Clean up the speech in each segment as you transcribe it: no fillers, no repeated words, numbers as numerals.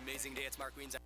amazing day. It's Mark Wiens.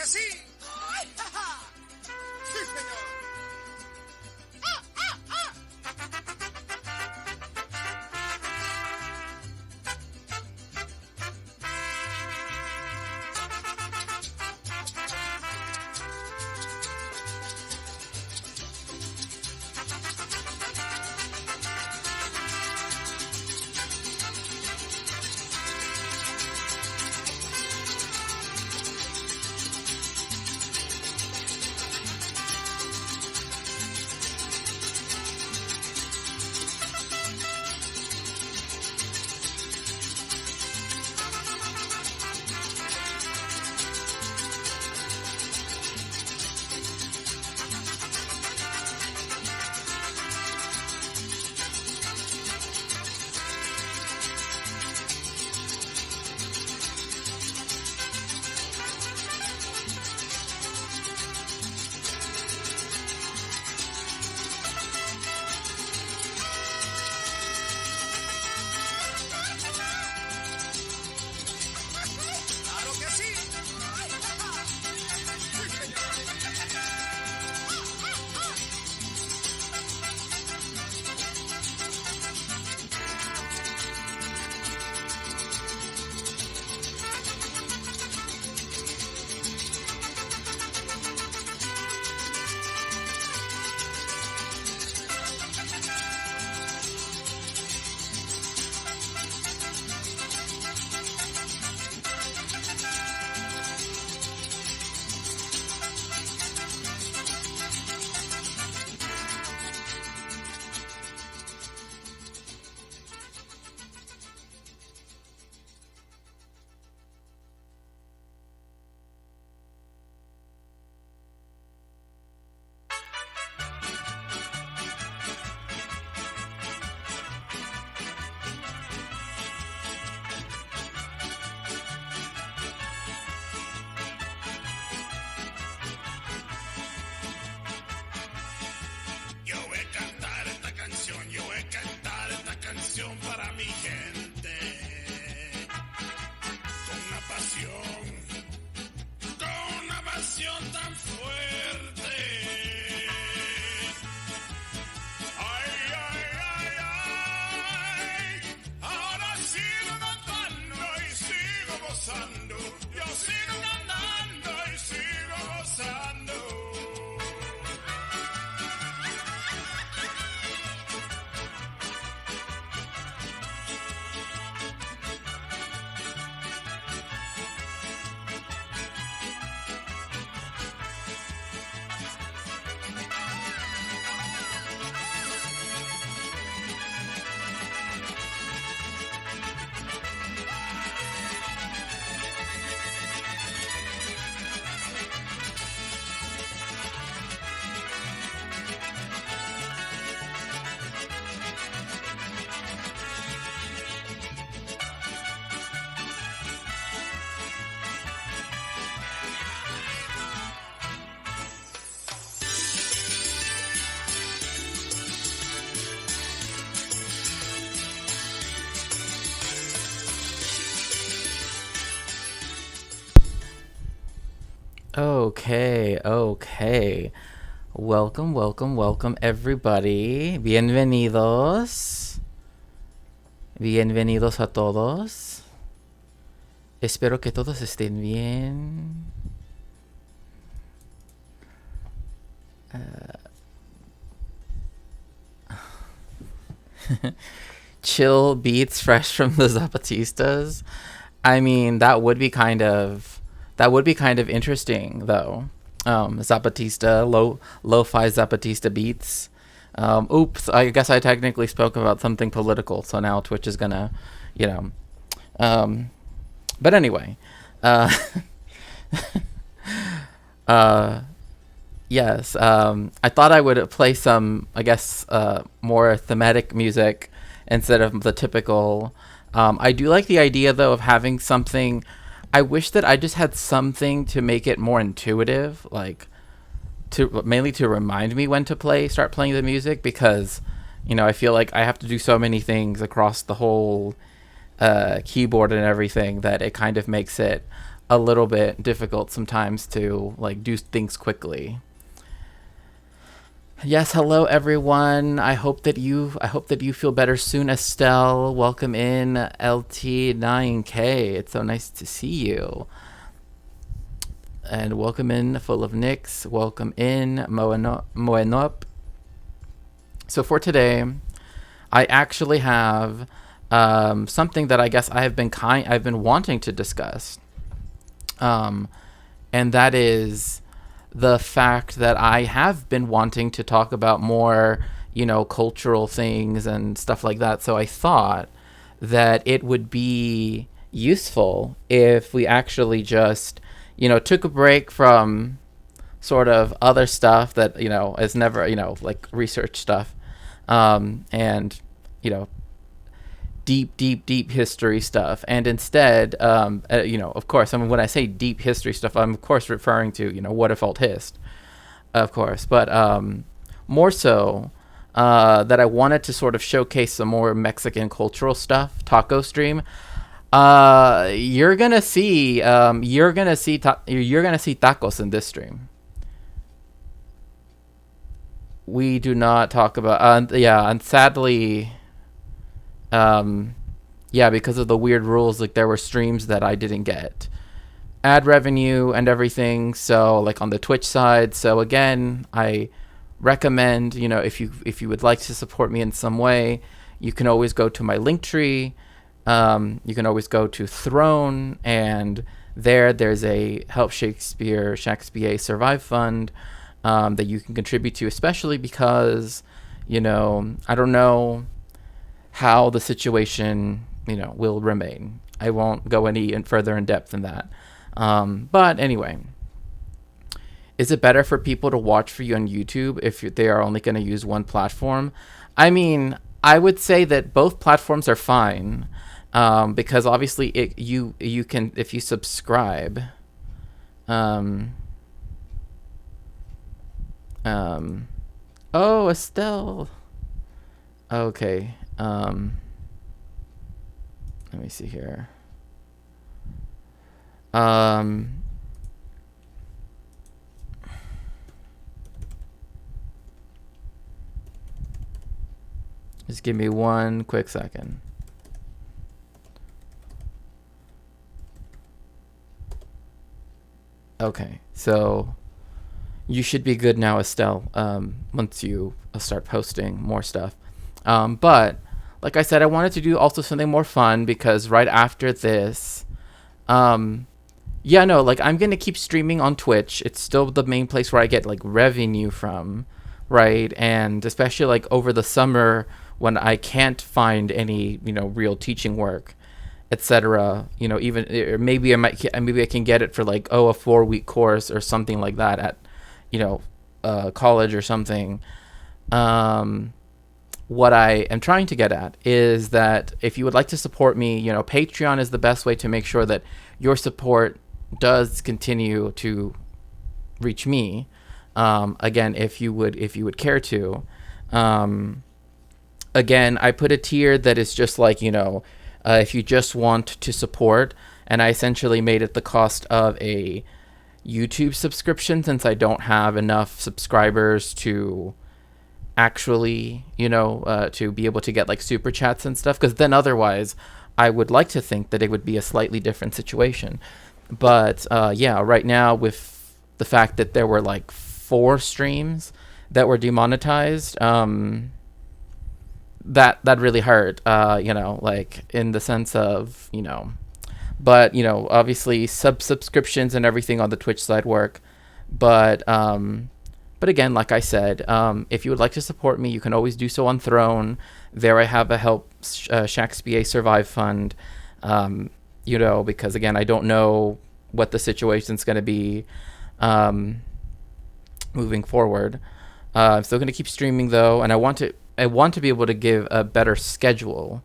sí! ¡Ay, ja, ja! ¡Sí, señor! ¡Claro que sí! ¡Ay, ja, ja! ¡Sí, señor! Yo voy a cantar esta canción, yo voy a cantar esta canción para mi gente. Con una pasión tan fuerte. Ay, ay, ay, ay. Ahora sigo cantando y sigo gozando. Yo sigo cantando y sigo gozando. Okay. Welcome, everybody. Bienvenidos. Bienvenidos a todos. Espero que todos estén bien. Chill beats fresh from the Zapatistas. I mean, that would be kind of interesting though. Zapatista, lo-fi Zapatista beats. Oops, I guess I technically spoke about something political, so now Twitch is gonna, you know. But anyway, yes. I thought I would play some, I guess, more thematic music instead of the typical. I do like the idea though of having something. I wish that I just had something to make it more intuitive, like mainly to remind me when to start playing the music, because I feel like I have to do so many things across the whole keyboard and everything that it kind of makes it a little bit difficult sometimes to like do things quickly. Yes, hello everyone. I hope that you feel better soon, Estelle. Welcome in LT9K. It's so nice to see you. And welcome in Full of Nicks. Welcome in Moenop. So for today, I actually have something that I guess I've been wanting to discuss. And that is the fact that I have been wanting to talk about more, cultural things and stuff like that. So I thought that it would be useful if we actually just, took a break from sort of other stuff that, is never, like research stuff, and, deep history stuff, and instead, of course, when I say deep history stuff, I'm of course referring to What If Alt Hist, of course, but more so that I wanted to sort of showcase some more Mexican cultural stuff. Taco stream, you're gonna see tacos in this stream. We do not talk about and sadly, because of the weird rules, like there were streams that I didn't get ad revenue and everything, so like on the Twitch side. So again, I recommend, if you would like to support me in some way, you can always go to my Linktree. You can always go to Throne, and there's a Help Shakespeare Survive Fund that you can contribute to, especially because I don't know how the situation will remain. I won't go any further in depth than that, but anyway, is it better for people to watch for you on YouTube if they are only going to use one platform? I mean, I would say that both platforms are fine, because obviously you can, if you subscribe, oh, Estelle, okay. Let me see here. Just give me one quick second. Okay, so you should be good now, Estelle, once you start posting more stuff. But like I said, I wanted to do also something more fun, because right after this, I'm going to keep streaming on Twitch. It's still the main place where I get like revenue from, right? And especially like over the summer when I can't find any, real teaching work, etc. Even maybe I can get it for like, a 4-week course or something like that at, college or something. What I am trying to get at is that if you would like to support me, Patreon is the best way to make sure that your support does continue to reach me. Again, if you would care to. Again, I put a tier that is just like, if you just want to support, and I essentially made it the cost of a YouTube subscription, since I don't have enough subscribers to actually, to be able to get like super chats and stuff, because then otherwise I would like to think that it would be a slightly different situation. But right now, with the fact that there were like 4 streams that were demonetized, that really hurt, like in the sense of, but obviously subscriptions and everything on the Twitch side work. But again, like I said, if you would like to support me, you can always do so on Throne. There I have a Help Shakespeare Survive Fund, because again, I don't know what the situation's going to be moving forward. I'm still going to keep streaming though, and I want to be able to give a better schedule.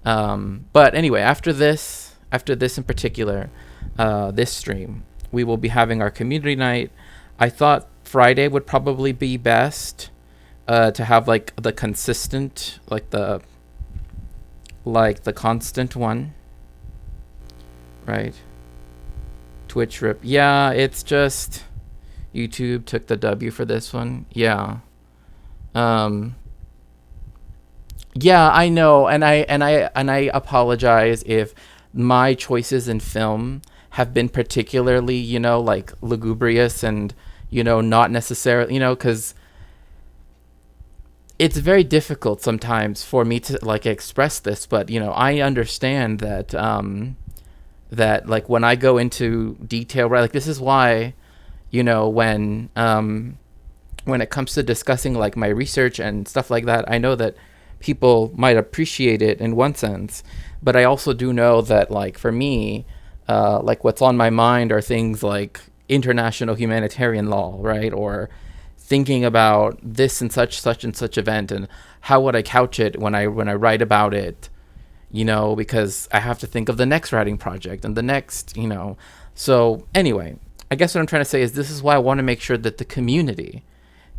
But anyway, after this in particular, this stream, we will be having our community night. I thought Friday would probably be best to have like the consistent, like the constant one, right? Twitch rip. Yeah, it's just YouTube took the W for this one. Yeah. Um yeah, I know, and I apologize if my choices in film have been particularly, like lugubrious and, not necessarily, cuz it's very difficult sometimes for me to like express this, but I understand that that like when I go into detail, right? Like this is why, when it comes to discussing like my research and stuff like that, I know that people might appreciate it in one sense, but I also do know that like for me, like what's on my mind are things like international humanitarian law, right? Or thinking about this and such and such event, and how would I couch it when I write about it, because I have to think of the next writing project and the next, So anyway, I guess what I'm trying to say is this is why I want to make sure that the community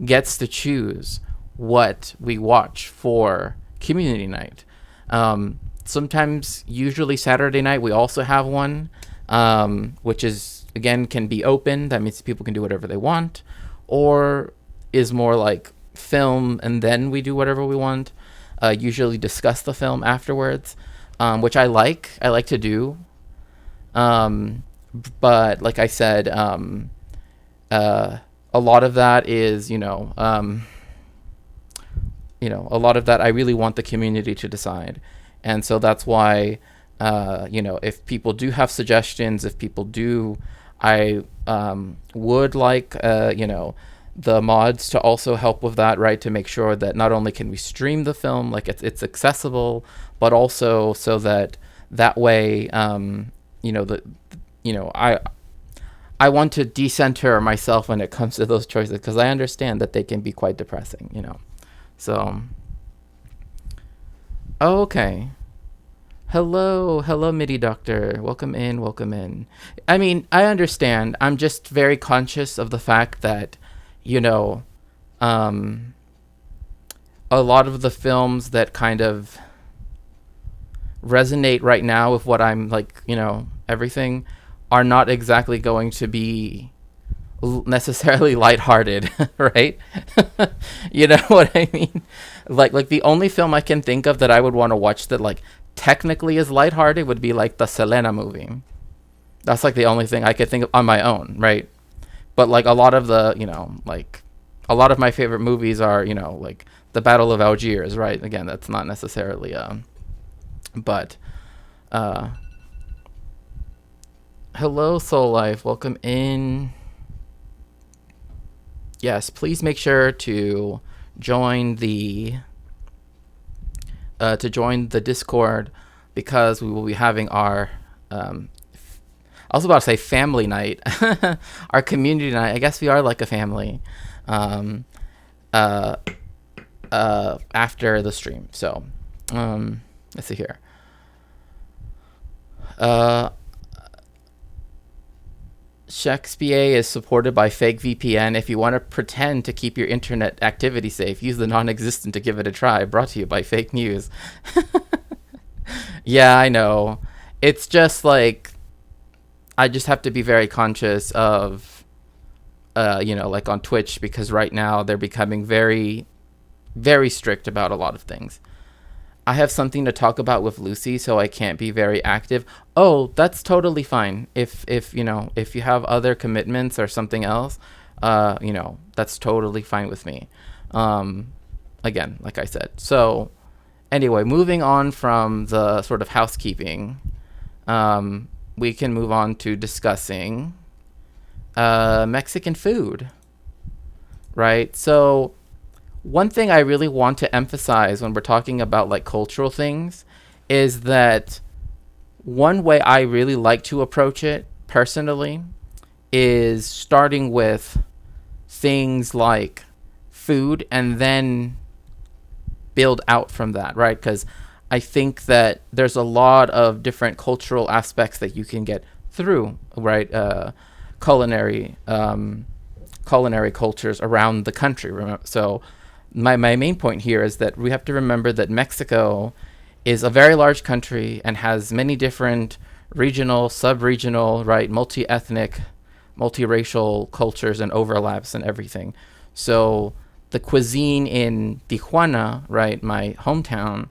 gets to choose what we watch for community night. Sometimes, usually Saturday night, we also have one, which is, again, can be open. That means people can do whatever they want, or is more like film and then we do whatever we want. Usually discuss the film afterwards, which I like to do. But like I said, a lot of that is, a lot of that I really want the community to decide. And so that's why, if people do have suggestions, if people do, I would like, the mods to also help with that, right? To make sure that not only can we stream the film, like it's accessible, but also so that way, I want to decenter myself when it comes to those choices, because I understand that they can be quite depressing, So, okay. Hello, MIDI Doctor. Welcome in. I mean, I understand. I'm just very conscious of the fact that, a lot of the films that kind of resonate right now with what I'm like, everything, are not exactly going to be necessarily lighthearted, right? You know what I mean? Like the only film I can think of that I would want to watch that like technically is lighthearted would be like the Selena movie. That's like the only thing I could think of on my own, right? But like a lot of the, like a lot of my favorite movies are, like the Battle of Algiers, right? Again, that's not necessarily but hello, Soul Life. Welcome in. Yes, please make sure to join the Discord, because we will be having our I was about to say family night, our community night. I guess we are like a family after the stream. So let's see here. Shakespeare is supported by fake VPN. If you want to pretend to keep your internet activity safe, use the non-existent to give it a try. Brought to you by fake news. Yeah, I know. It's just like, I just have to be very conscious of, like on Twitch, because right now they're becoming very, very strict about a lot of things. I have something to talk about with Lucy, so I can't be very active. Oh, that's totally fine. If you have other commitments or something else, that's totally fine with me. Again, like I said. So anyway, moving on from the sort of housekeeping, we can move on to discussing Mexican food, right? So one thing I really want to emphasize when we're talking about like cultural things is that one way I really like to approach it personally is starting with things like food and then build out from that, right? Because I think that there's a lot of different cultural aspects that you can get through, right? Culinary cultures around the country. So my main point here is that we have to remember that Mexico is a very large country and has many different regional, sub-regional, right, multi-ethnic, multiracial cultures and overlaps and everything. So the cuisine in Tijuana, right, my hometown,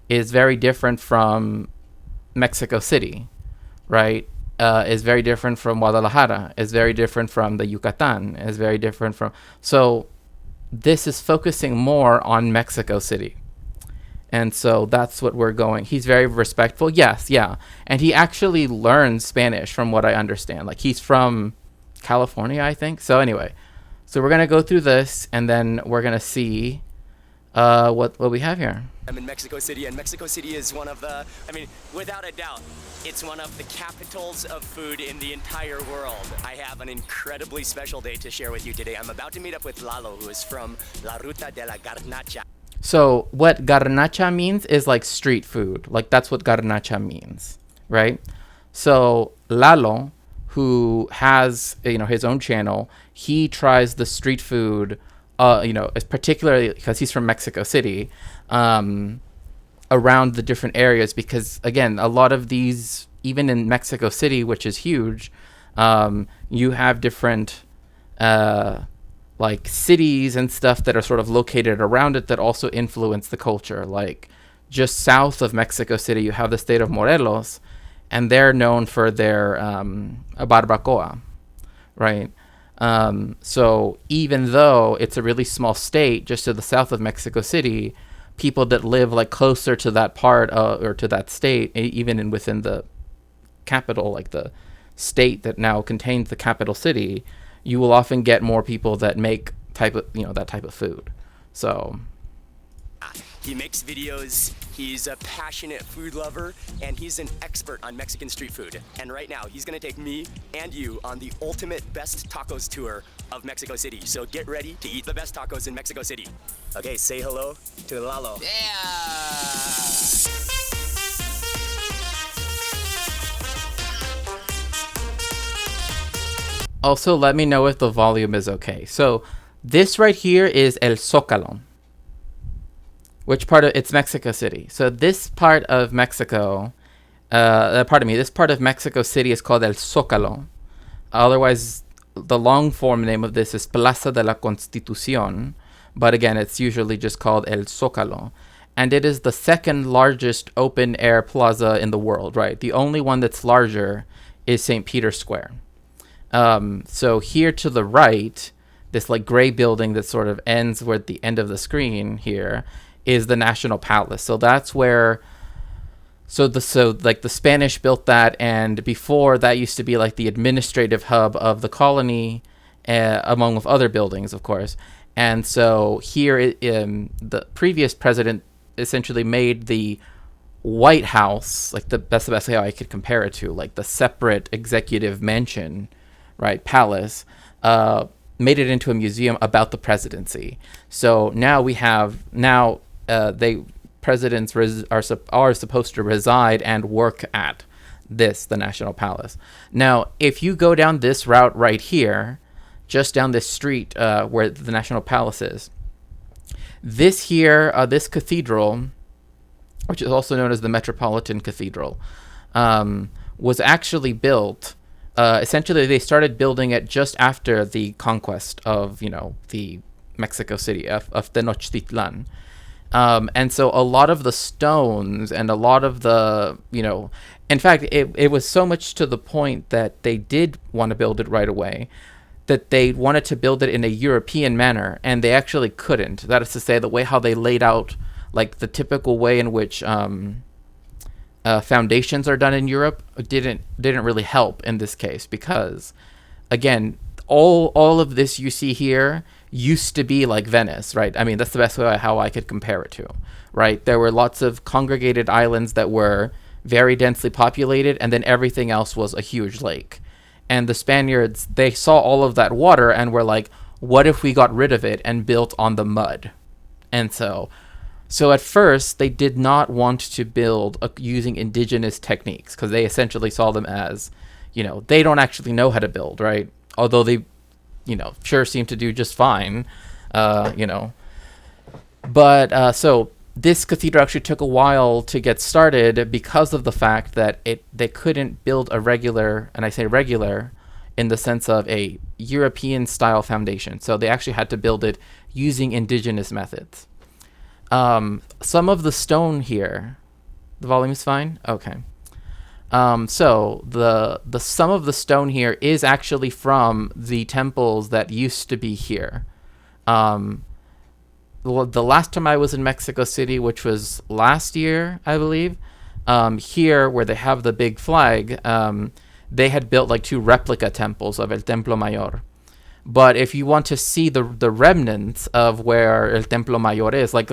is very different from Mexico City, right? Is very different from Guadalajara. Is very different from the Yucatan. Is very different from. So this is focusing more on Mexico City. And so that's what we're going. He's very respectful. Yes, yeah. And he actually learned Spanish from what I understand. Like he's from California, I think. So anyway, so we're going to go through this and then we're going to see what we have here. I'm in Mexico City, and Mexico City is one of the, I mean, without a doubt, it's one of the capitals of food in the entire world. I have an incredibly special day to share with you today. I'm about to meet up with Lalo, who is from La Ruta de la Garnacha. So what garnacha means is like street food. Like that's what garnacha means, right? So Lalo, who has, you know, his own channel, he tries the street food, you know, particularly because he's from Mexico City, around the different areas, because again, a lot of these, even in Mexico City, which is huge, you have different like cities and stuff that are sort of located around it that also influence the culture. Like just south of Mexico City, you have the state of Morelos, and they're known for their barbacoa, right? So even though it's a really small state just to the south of Mexico City, people that live like closer to that part or to that state, even within the capital, like the state that now contains the capital city, you will often get more people that make that type of food. So he makes videos, he's a passionate food lover, and he's an expert on Mexican street food. And right now, he's gonna take me and you on the ultimate best tacos tour of Mexico City. So get ready to eat the best tacos in Mexico City. Okay, say hello to Lalo. also let me know if the volume is okay. So this right here is El Zócalo. Which part of it's Mexico City. So this part of Mexico, this part of Mexico City is called El Zócalo. Otherwise, the long form name of this is Plaza de la Constitución, but again, it's usually just called El Zócalo. And it is the second largest open air plaza in the world, right? The only one that's larger is St. Peter's Square. So here to the right, this like gray building that sort of ends where at the end of the screen here is the National Palace. So that's where, like the Spanish built that, and before that used to be like the administrative hub of the colony, among with other buildings, of course. And so here, the previous president essentially made the White House, like that's the best way I could compare it to, like the separate executive mansion, right, palace, made it into a museum about the presidency. So now we have presidents are supposed to reside and work at the National Palace. Now, if you go down this route right here, just down this street where the National Palace is, this cathedral, which is also known as the Metropolitan Cathedral, was actually built. Essentially, they started building it just after the conquest of, the Mexico City, of Tenochtitlan. And so a lot of the stones and a lot of the, in fact, it was so much to the point that they did want to build it right away, that they wanted to build it in a European manner, and they actually couldn't. That is to say, the way how they laid out, like the typical way in which foundations are done in Europe, didn't really help in this case, because, again, all of this you see here used to be like Venice, right? I mean, that's the best way how I could compare it to, right? There were lots of congregated islands that were very densely populated, and then everything else was a huge lake. And the Spaniards, they saw all of that water and were like, what if we got rid of it and built on the mud? And so at first, they did not want to build using indigenous techniques, because they essentially saw them as, they don't actually know how to build, right? Although they, sure seem to do just fine, But so this cathedral actually took a while to get started because of the fact that they couldn't build a regular, and I say regular in the sense of a European style foundation. So they actually had to build it using indigenous methods. Some of the stone here, the volume is fine? Okay. So the some of the stone here is actually from the temples that used to be here. The last time I was in Mexico City, which was last year, I believe, here where they have the big flag, they had built like 2 replica temples of El Templo Mayor. But if you want to see the remnants of where El Templo Mayor is, like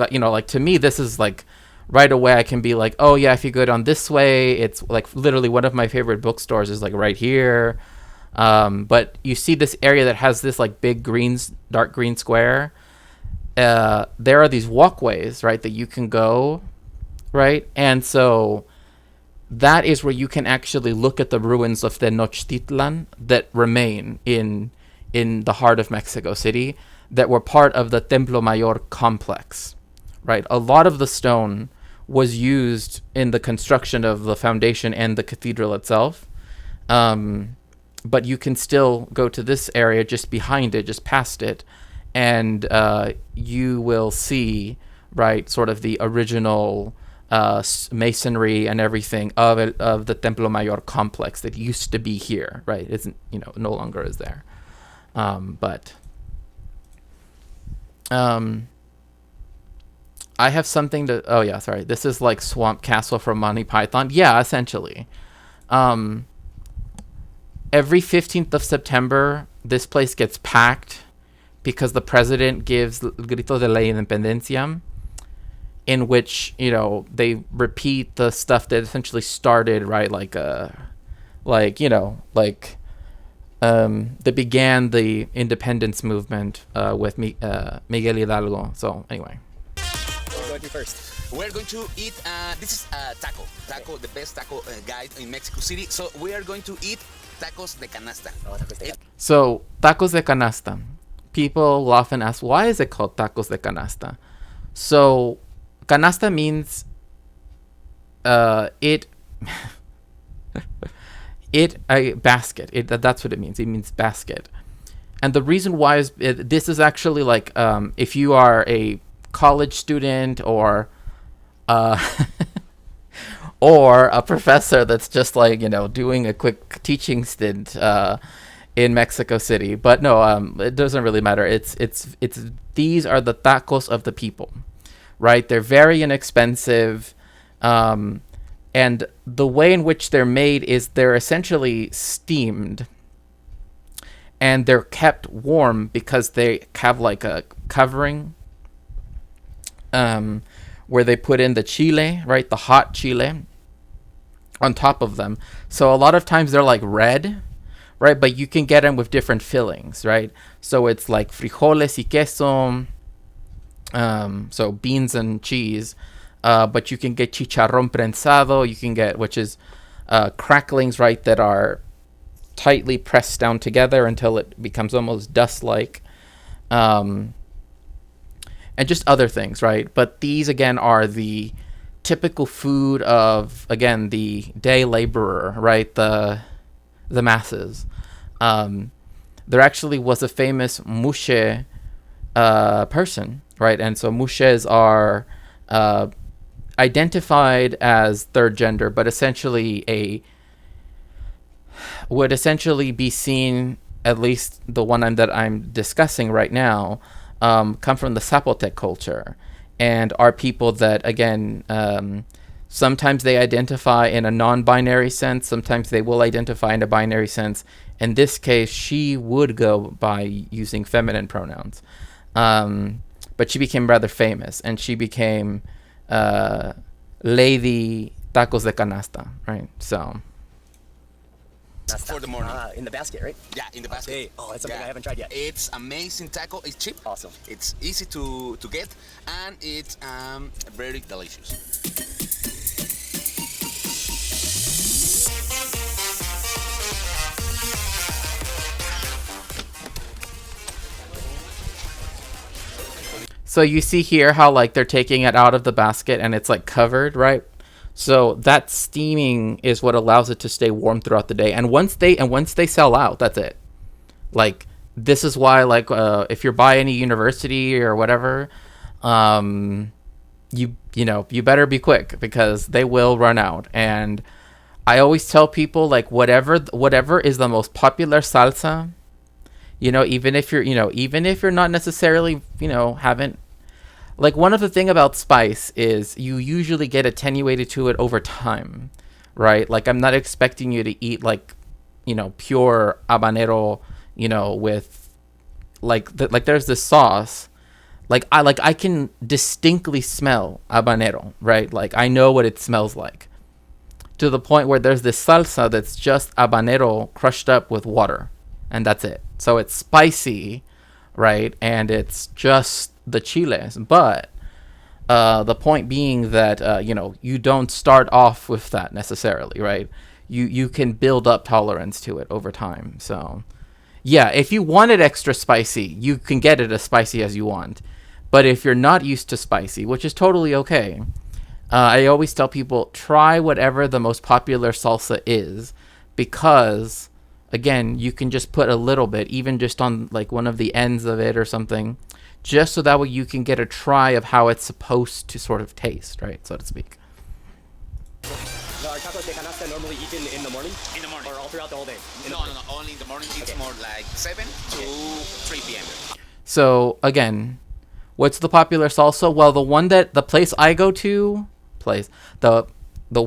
to me, this is like right away I can be like, oh yeah, if you go down this way, it's like literally one of my favorite bookstores is like right here. But you see this area that has this like big dark green square. There are these walkways, right, that you can go, right? And so that is where you can actually look at the ruins of Tenochtitlan that remain in the heart of Mexico City that were part of the Templo Mayor complex, right? A lot of the stone was used in the construction of the foundation and the cathedral itself. But you can still go to this area just behind it, just past it, and you will see, right, sort of the original masonry and everything of the Templo Mayor complex that used to be here, right? Isn't, no longer is there. I have something to, oh yeah, sorry. This is like Swamp Castle from Monty Python. Yeah, essentially. Every 15th of September, this place gets packed because the president gives Grito de la Independencia, in which, they repeat the stuff that essentially started, right? That began the independence movement with Miguel Hidalgo. So anyway. We're going to first. We're going to eat, this is taco, the best taco guy in Mexico City. So we are going to eat tacos de canasta. Oh, tacos de canasta. So tacos de canasta. People will often ask, why is it called tacos de canasta? So canasta means a basket. That's what it means. It means basket. And the reason why is this is actually like if you are a college student or or a professor that's just like doing a quick teaching stint in Mexico City. But no, it doesn't really matter. It's these are the tacos of the people, right? They're very inexpensive. And the way in which they're made is they're essentially steamed and they're kept warm because they have like a covering where they put in the chile, right? The hot chile on top of them. So a lot of times they're like red, right? But you can get them with different fillings, right? So it's like frijoles y queso, so beans and cheese. But you can get chicharrón prensado. You can get, which is cracklings, right, that are tightly pressed down together until it becomes almost dust-like. And just other things, right? But these, again, are the typical food of, again, the day laborer, right? The masses. There actually was a famous Muxe person, right? And so Muxes are identified as third gender, but essentially would essentially be seen, at least the one that I'm discussing right now, come from the Zapotec culture and are people that, again, sometimes they identify in a non-binary sense, sometimes they will identify in a binary sense. In this case, she would go by using feminine pronouns. But she became rather famous, and she became Lady Tacos de Canasta, right? So for the morning. In the basket, right? Yeah, in the basket. Okay. Oh, that's something I haven't tried yet. It's amazing taco. It's cheap. Awesome. It's easy to get, and it's very delicious. So you see here how like they're taking it out of the basket and it's like covered, right? So that steaming is what allows it to stay warm throughout the day. And once they sell out, that's it. Like this is why like if you're by any university or whatever, you better be quick because they will run out. And I always tell people like whatever is the most popular salsa, even if you're not necessarily, haven't, like, one of the thing about spice is you usually get attenuated to it over time, right? Like I'm not expecting you to eat like, pure habanero, with like there's this sauce. I can distinctly smell habanero, right? Like I know what it smells like. To the point where there's this salsa that's just habanero crushed up with water, and that's it. So it's spicy, right? And it's just the chiles. But the point being that you don't start off with that necessarily, right? You can build up tolerance to it over time. So yeah, if you want it extra spicy, you can get it as spicy as you want. But if you're not used to spicy, which is totally okay, I always tell people, try whatever the most popular salsa is, because, again, you can just put a little bit, even just on like one of the ends of it or something, just so that way you can get a try of how it's supposed to sort of taste, right, so to speak. Are tacos de canasta normally eaten in the morning? In the morning. Or all throughout the whole day? No, only in the morning. It's Okay. more like 7 to 3 p.m. So, again, what's the popular salsa? Well, the place I go to, the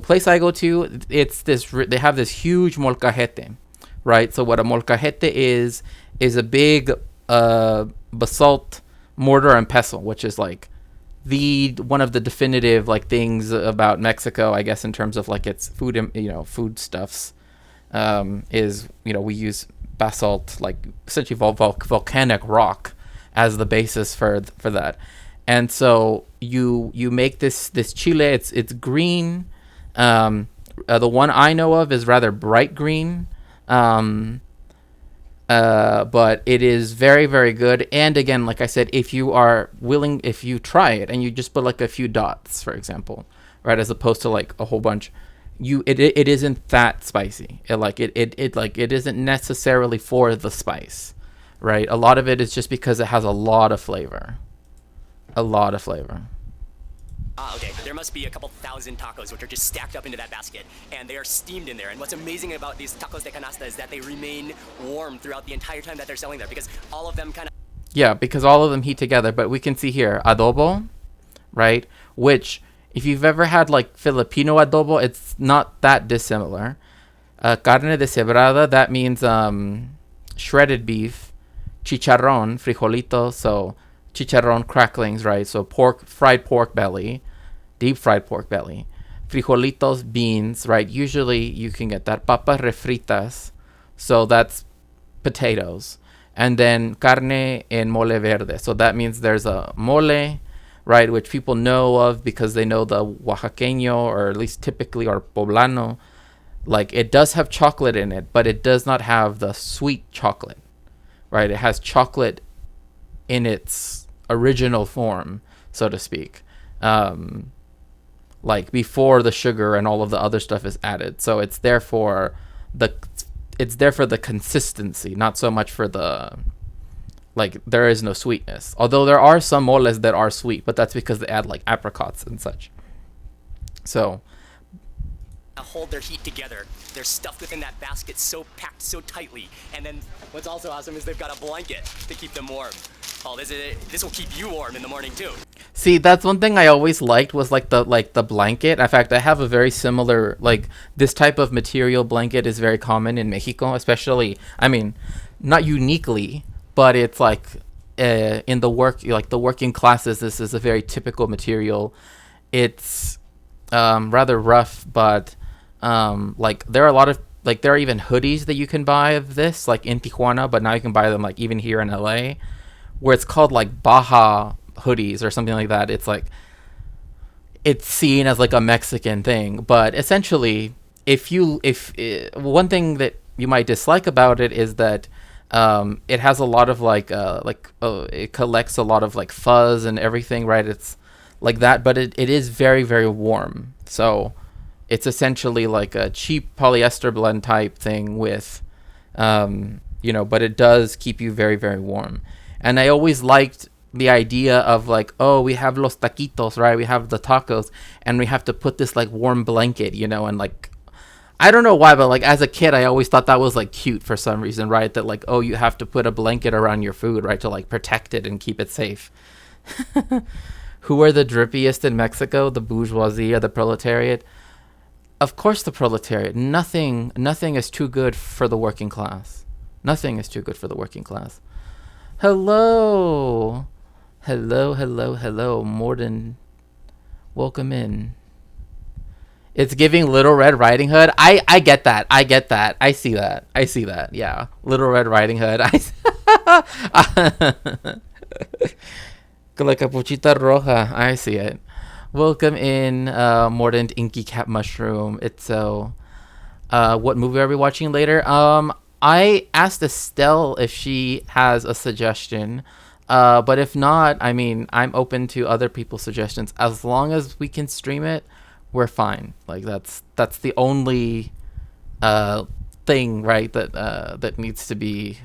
place I go to, they have this huge molcajete, right? So what a molcajete is a big basalt mortar and pestle, which is like one of the definitive like things about Mexico, I guess, in terms of like its foodstuffs, is we use basalt, like essentially volcanic rock, as the basis for that. And so you make this chile. It's green. The one I know of is rather bright green. But it is very, very good. And again, like I said, if you try it and you just put like a few dots, for example, right, as opposed to like a whole bunch, it isn't that spicy. It isn't necessarily for the spice, right? A lot of it is just because it has a lot of flavor. Okay. There must be a couple thousand tacos which are just stacked up into that basket, and they are steamed in there. And what's amazing about these tacos de canasta is that they remain warm throughout the entire time that they're selling there, because all of them kind of... Yeah, because all of them heat together. But we can see here, adobo, right? Which, if you've ever had like Filipino adobo, it's not that dissimilar. Carne deshebrada, that means shredded beef. Chicharrón, frijolito, so chicharrón cracklings, right? So fried pork belly, deep fried pork belly. Frijolitos, beans, right? Usually you can get that. Papas refritas, so that's potatoes. And then carne en mole verde, so that means there's a mole, right, which people know of because they know the Oaxaqueño, or at least typically, or poblano. Like, it does have chocolate in it, but it does not have the sweet chocolate, right? It has chocolate in its original form, so to speak, like before the sugar and all of the other stuff is added. So it's there for the consistency, not so much for the, like, there is no sweetness. Although there are some moles that are sweet, but that's because they add like apricots and such. So hold their heat together. They're stuffed within that basket, so packed so tightly. And then what's also awesome is they've got a blanket to keep them warm. Oh, this will keep you warm in the morning too. see, that's one thing I always liked, was like the blanket. In fact, I have a very similar, like, this type of material blanket is very common in Mexico, especially, I mean, not uniquely, but it's like in the working classes, this is a very typical material. It's rather rough, but like, there are a lot of, like, there are even hoodies that you can buy of this, like in Tijuana, but now you can buy them like even here in LA, where it's called like Baja hoodies or something like that. It's like, it's seen as like a Mexican thing, but essentially, if one thing that you might dislike about it is that It has a lot of it collects a lot of like fuzz and everything, right? It's like that, but it is very, very warm. So it's essentially like a cheap polyester blend type thing with, but it does keep you very, very warm. And I always liked the idea of like, oh, we have los taquitos, right? We have the tacos, and we have to put this like warm blanket, and like, I don't know why, but like as a kid, I always thought that was like cute for some reason, right? That like, oh, you have to put a blanket around your food, right? To like protect it and keep it safe. Who are the drippiest in Mexico? The bourgeoisie or the proletariat? Of course the proletariat. Nothing is too good for the working class. Nothing is too good for the working class. Hello. Hello. Morden. Welcome in. It's giving Little Red Riding Hood. I get that. I see that. Yeah. Little Red Riding Hood. La Capuchita Roja. I see it. Welcome in, Mordant Inky Cat Mushroom. It's so. What movie are we watching later? I asked Estelle if she has a suggestion. But if not, I mean, I'm open to other people's suggestions. As long as we can stream it, we're fine. Like that's the only thing, right? That needs to be.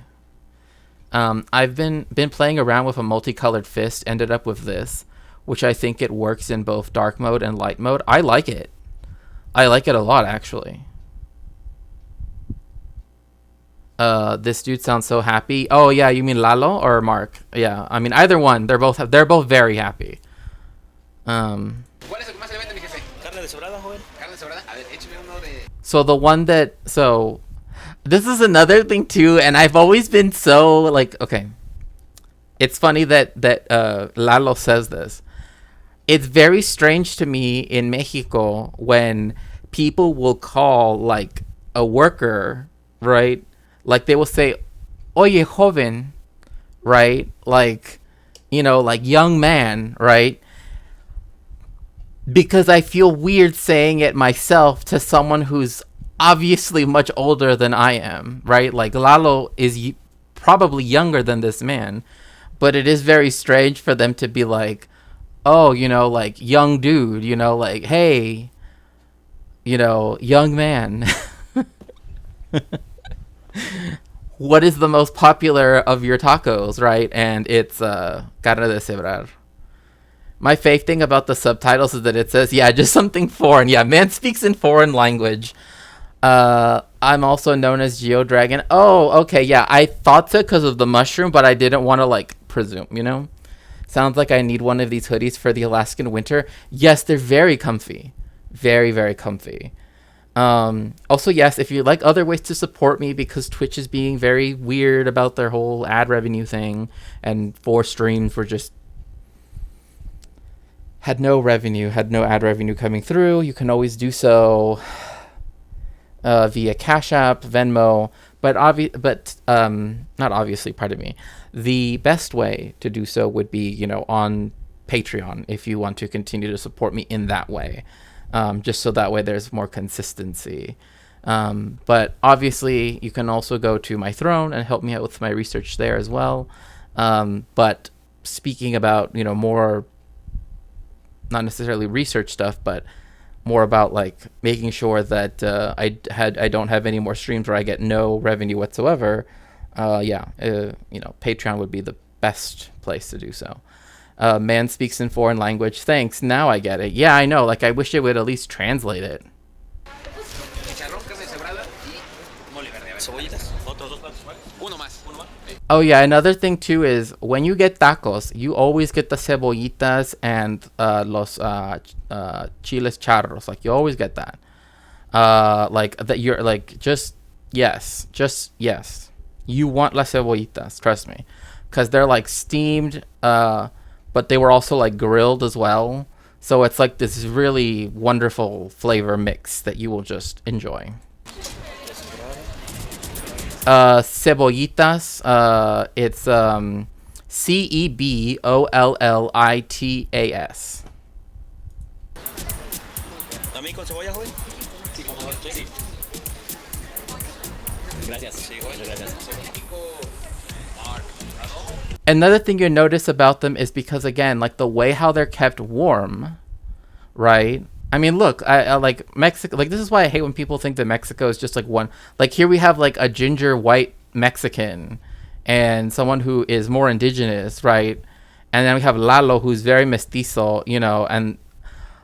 I've been playing around with a multicolored fist. Ended up with this, which I think it works in both dark mode and light mode. I like it. I like it a lot, actually. This dude sounds so happy. Oh yeah, you mean Lalo or Mark? Yeah, I mean either one. They're both very happy. ¿Cuál es el que más se le vende, mi jefe? Carne deshebrada, joven. Carne deshebrada. A ver, échame uno de. So this is another thing too, and I've always been so like, okay. It's funny that Lalo says this. It's very strange to me in Mexico when people will call like a worker, right? Like they will say, "Oye, joven," right? Like, like young man, right? Because I feel weird saying it myself to someone who's obviously much older than I am, right? Like Lalo is probably younger than this man, but it is very strange for them to be like, oh, like young dude, like, hey, young man. What is the most popular of your tacos, right? And it's carne deshebrar. My fave thing about the subtitles is that it says, yeah, just something foreign. Yeah, man speaks in foreign language. I'm also known as GeoDragon. Oh, okay, yeah, I thought so because of the mushroom, but I didn't want to, like, presume, Sounds like I need one of these hoodies for the Alaskan winter. Yes, they're very comfy. Very, very comfy. Also, yes, if you like other ways to support me, because Twitch is being very weird about their whole ad revenue thing, and 4 streams were just had no ad revenue coming through, you can always do so via Cash App, Venmo, but not obviously, pardon me. The best way to do so would be, on Patreon, if you want to continue to support me in that way. Just so that way there's more consistency. But obviously you can also go to my throne and help me out with my research there as well. But speaking about, more, not necessarily research stuff, but more about like making sure that I don't have any more streams where I get no revenue whatsoever. Patreon would be the best place to do so. Man speaks in foreign language. Thanks. Now I get it. Yeah, I know. Like, I wish it would at least translate it. Oh, yeah. Another thing, too, is when you get tacos, you always get the cebollitas and los chiles charros. Like, you always get that. You're like, yes. You want las cebollitas. Trust me. Because they're, like, steamed, but they were also like grilled as well. So it's like this really wonderful flavor mix that you will just enjoy. Cebollitas, it's CEBOLLITAS. ¿También con cebolla, joven? Sí, con favor. Sí. Gracias. Sí, joven. Gracias. Another thing you notice about them is because, again, like the way how they're kept warm, right? I mean, look, I like Mexico. Like, this is why I hate when people think that Mexico is just like one. Like, here we have like a ginger white Mexican and someone who is more indigenous, right? And then we have Lalo, who's very mestizo, you know, and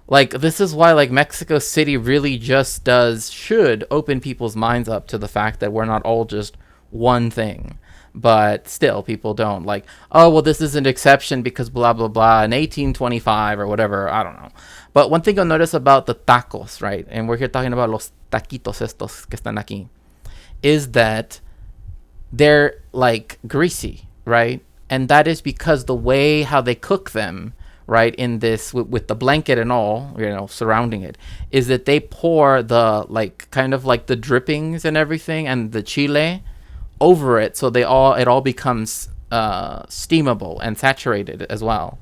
like, this is why like Mexico City really just should open people's minds up to the fact that we're not all just one thing. But still, people don't like, oh, well, this is an exception because blah, blah, blah, in 1825 or whatever. I don't know. But one thing you'll notice about the tacos, right? And we're here talking about los taquitos estos que están aquí, is that they're like greasy, right? And that is because the way how they cook them, right, in this, with the blanket and all, you know, surrounding it, is that they pour the, like, kind of like the drippings and everything and the chile over it, so it all becomes steamable and saturated as well.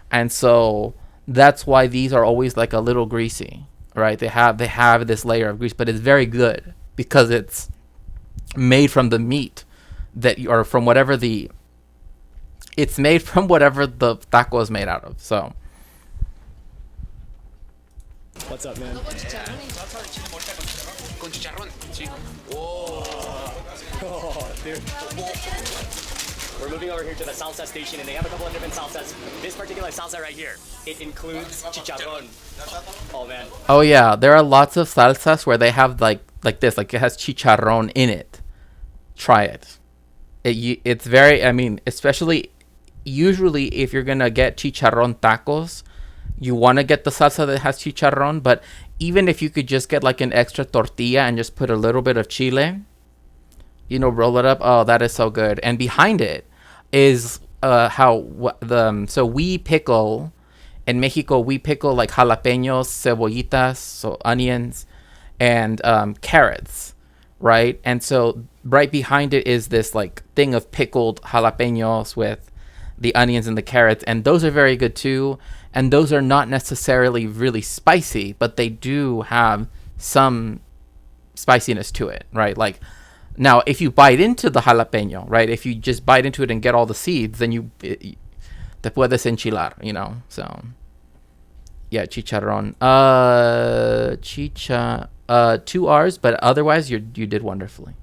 And so that's why these are always like a little greasy, right? They have this layer of grease, but it's very good because it's made from the meat or from whatever it's made from whatever the taco is made out of. So What's up, man? Con chicharrón. Sí. Oh, dude. We're moving over here to the salsa station, and they have a couple of different salsas. This particular salsa right here, it includes chicharrón. Oh, man. oh yeah, there are lots of salsas where they have like this, like it has chicharrón in it. Try it. It's very, I mean, especially usually if you're gonna get chicharrón tacos, you want to get the salsa that has chicharrón. But even if you could just get like an extra tortilla and just put a little bit of chile, you know, roll it up. Oh, that is so good. And behind it is so we pickle in Mexico. We pickle like jalapenos, cebollitas, so onions, and carrots, right? And so right behind it is this like thing of pickled jalapenos with the onions and the carrots, and those are very good too. And those are not necessarily really spicy, but they do have some spiciness to it, right? Like, now, if you bite into the jalapeno, right? If you just bite into it and get all the seeds, then te puedes enchilar, you know? So, yeah, chicharrón. 2 R's, but otherwise, you did wonderfully.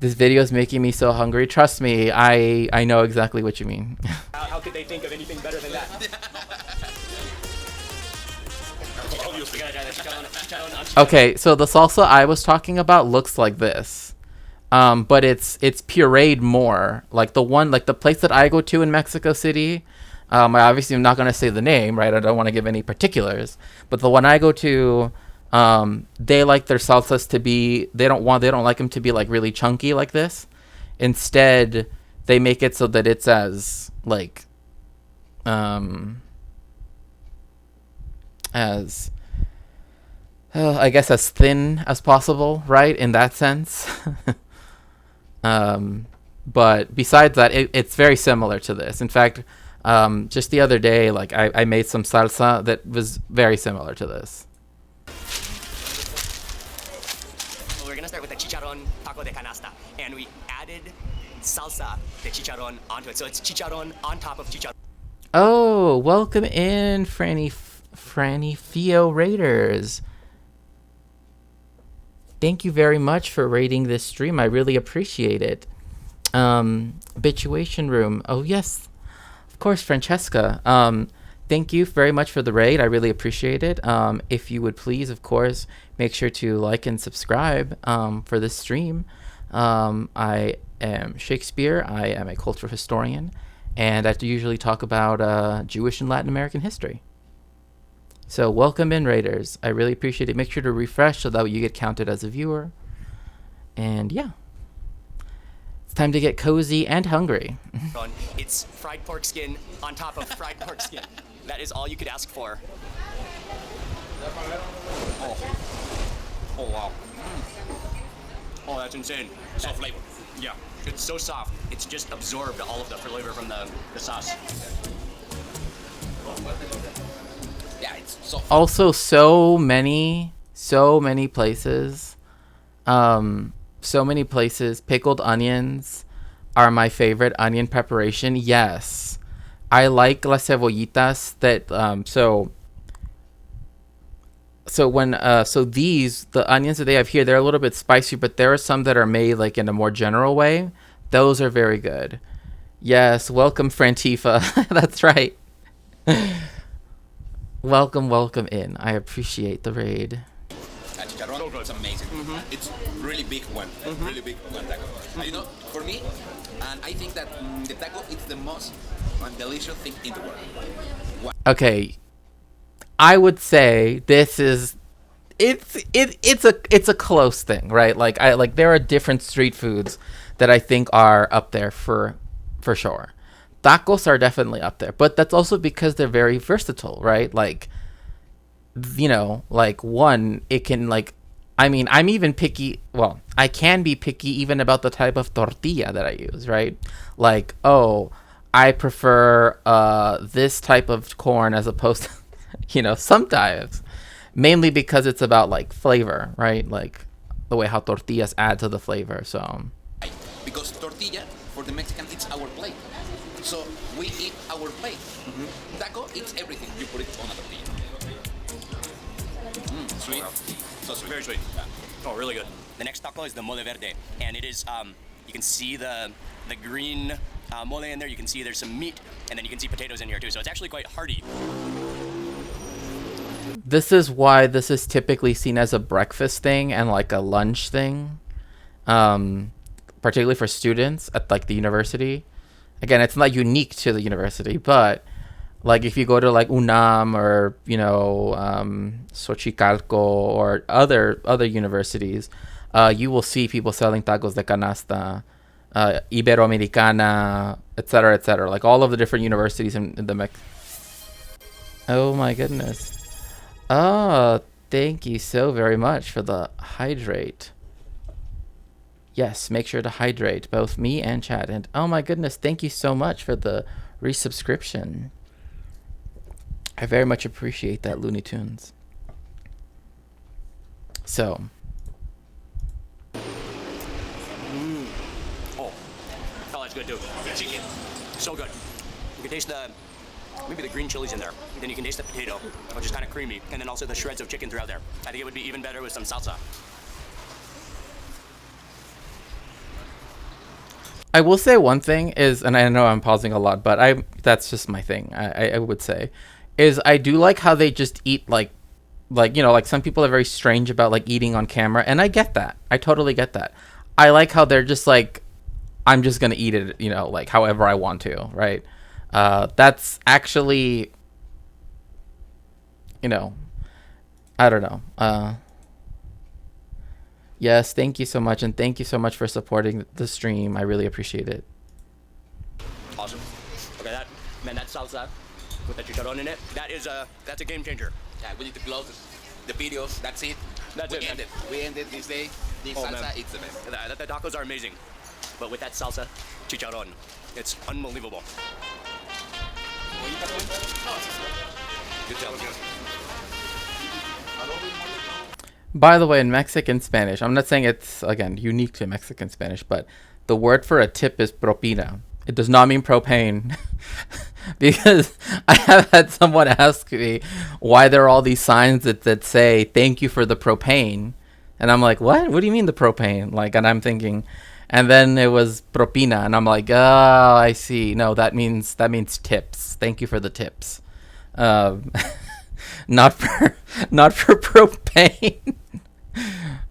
This video is making me so hungry. Trust me, I know exactly what you mean. How could they think of anything better than that? Okay, so the salsa I was talking about looks like this, but it's pureed more. Like the place that I go to in Mexico City. I obviously am not gonna say the name, right? I don't want to give any particulars, but the one I go to, they like their salsas to be. They don't like them to be like really chunky like this. Instead, they make it so that it's as like, I guess as thin as possible, right? In that sense. But besides that, it's very similar to this. In fact, just the other day, like I made some salsa that was very similar to this. Well, we're gonna start with the chicharrón taco de canasta, and we added salsa de chicharrón onto it. So it's chicharrón on top of chicharrón. Oh, welcome in, Franny Fio Raiders. Thank you very much for rating this stream. I really appreciate it. Habituation Room. Oh, yes. Of course, Francesca. Thank you very much for the raid. I really appreciate it. If you would please, of course, make sure to like and subscribe for this stream. I am Shakespeare. I am a cultural historian. And I usually talk about Jewish and Latin American history. So welcome in, Raiders. I really appreciate it. Make sure to refresh so that you get counted as a viewer. And yeah. It's time to get cozy and hungry. It's fried pork skin on top of fried pork skin. That is all you could ask for. Oh wow. Oh, that's insane. So flavor. Yeah, it's so soft. It's just absorbed all of the flavor from the sauce. Yeah, it's so. Also, so many places, pickled onions, are my favorite onion preparation. Yes. I like las cebollitas that so these the onions that they have here, they're a little bit spicy, but there are some that are made like in a more general way. Those are very good. Yes, welcome Frantifa. That's right. welcome in. I appreciate the raid. Chicharrón, it's amazing. It's really big one, really big one taco. And you know, for me, and I think that the taco is the most delicious thing in the world. Okay, I would say this is it's a close thing, right? Like there are different street foods that I think are up there for sure. Tacos are definitely up there, but that's also because they're very versatile, right? Like, you know, like one, it can like, I mean, I'm even picky. Well, I can be picky even about the type of tortilla that I use, right? Like, oh, I prefer this type of corn as opposed to, you know, sometimes, mainly because it's about like flavor, right? Like the way how tortillas add to the flavor. So Because tortilla for the Mexican it's our plate, so we eat our plate. Taco it's everything. You put it on a tortilla. Sweet, so sweet. Very sweet. Oh, really good. The next taco is the mole verde, and it is you can see the green mole in there. You can see there's some meat, and then you can see potatoes in here too. So it's actually quite hearty. this is why this is typically seen as a breakfast thing and like a lunch thing, particularly for students at like the university. Again, it's not unique to the university, but like if you go to like UNAM or, you know, Xochicalco or other universities, you will see people selling tacos de canasta, Iberoamericana, etc., etc. Like all of the different universities in the Oh my goodness. Oh, thank you so very much for the hydrate. Yes, make sure to hydrate both me and chat. And oh my goodness, thank you so much for the resubscription. I very much appreciate that, Looney Tunes. So. Oh, that's good too. Chicken, so good. You can taste maybe the green chilies in there. Then you can taste the potato, which is kind of creamy, and then also the shreds of chicken throughout there. I think it would be even better with some salsa. I will say one thing is, and I know I'm pausing a lot, but that's just my thing. I would say, is I do like how they just eat like you know, like some people are very strange about like eating on camera, and I get that. I totally get that. I like how they're just like, I'm just gonna eat it, you know, like however I want to, right? That's actually, you know, I don't know. Yes, thank you so much, and thank you so much for supporting the stream. I really appreciate it. Awesome. Okay, that salsa with the chicharrón in it, that's a game changer. Yeah, we need to close the videos. That's it. We ended this day. This salsa, man. it's the best. The tacos are amazing, but with that salsa, chicharrón, it's unbelievable. Good job. By the way, in Mexican Spanish, I'm not saying it's, again, unique to Mexican Spanish, but the word for a tip is propina. It does not mean propane. Because I have had someone ask me why there are all these signs that say, thank you for the propane. And I'm like, what? What do you mean the propane? Like, and I'm thinking, and then it was propina. And I'm like, oh, I see. No, that means tips. Thank you for the tips. Not for propane.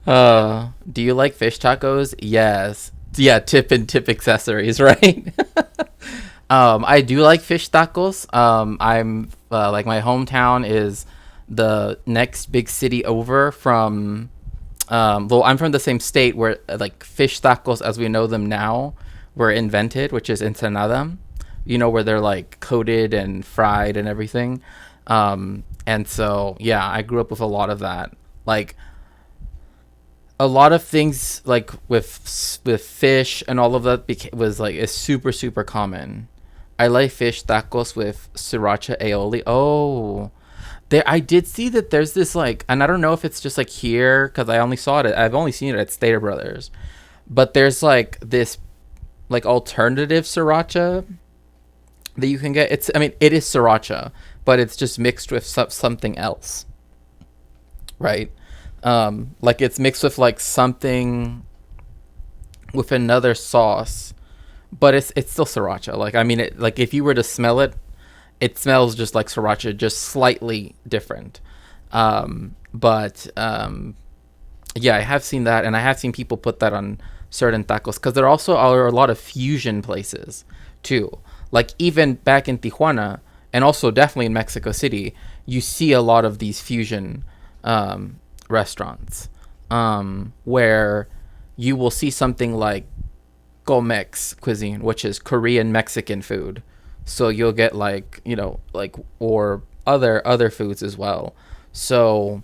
Do you like fish tacos? Yes. Yeah, tip and tip accessories, right? I do like fish tacos. I'm like, my hometown is the next big city over from well, I'm from the same state where like fish tacos as we know them now were invented, which is Ensenada. You know, where they're like coated and fried and everything. And so, yeah, I grew up with a lot of that. Like, a lot of things like with fish and all of that is super common. I like fish tacos with sriracha aioli. Oh, I did see that there's this like, and I don't know if it's just like here because I've only seen it at Stater Brothers, but there's like this like alternative sriracha that you can get. It is sriracha, but it's just mixed with something else, right? Like it's mixed with like something with another sauce, but it's still sriracha. Like like if you were to smell it, it smells just like sriracha, just slightly different. But yeah, I have seen that, and I have seen people put that on certain tacos because there also are a lot of fusion places too. Like even back in Tijuana, and also definitely in Mexico City, you see a lot of these fusion restaurants where you will see something like Comex cuisine, which is Korean Mexican food. So you'll get like, like, or other foods as well. So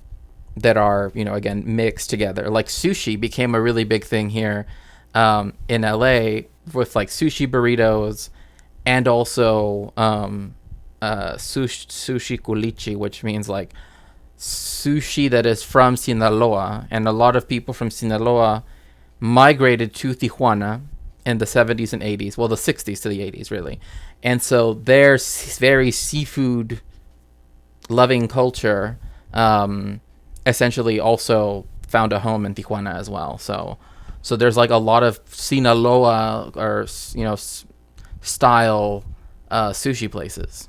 that are, again, mixed together. Like sushi became a really big thing here in LA with like sushi burritos, and also sushi culichi, which means like sushi that is from Sinaloa. And a lot of people from Sinaloa migrated to Tijuana in the 70s and 80s. Well, the 60s to the 80s, really. And so their very seafood loving culture essentially also found a home in Tijuana as well. So there's like a lot of Sinaloa or style sushi places,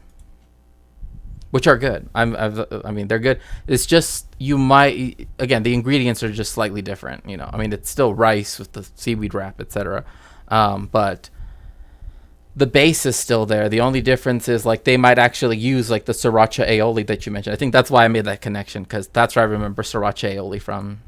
which are good. They're good. It's just the ingredients are just slightly different. It's still rice with the seaweed wrap, etc. But the base is still there. The only difference is like they might actually use like the sriracha aioli that you mentioned. I think that's why I made that connection, because that's where I remember sriracha aioli from.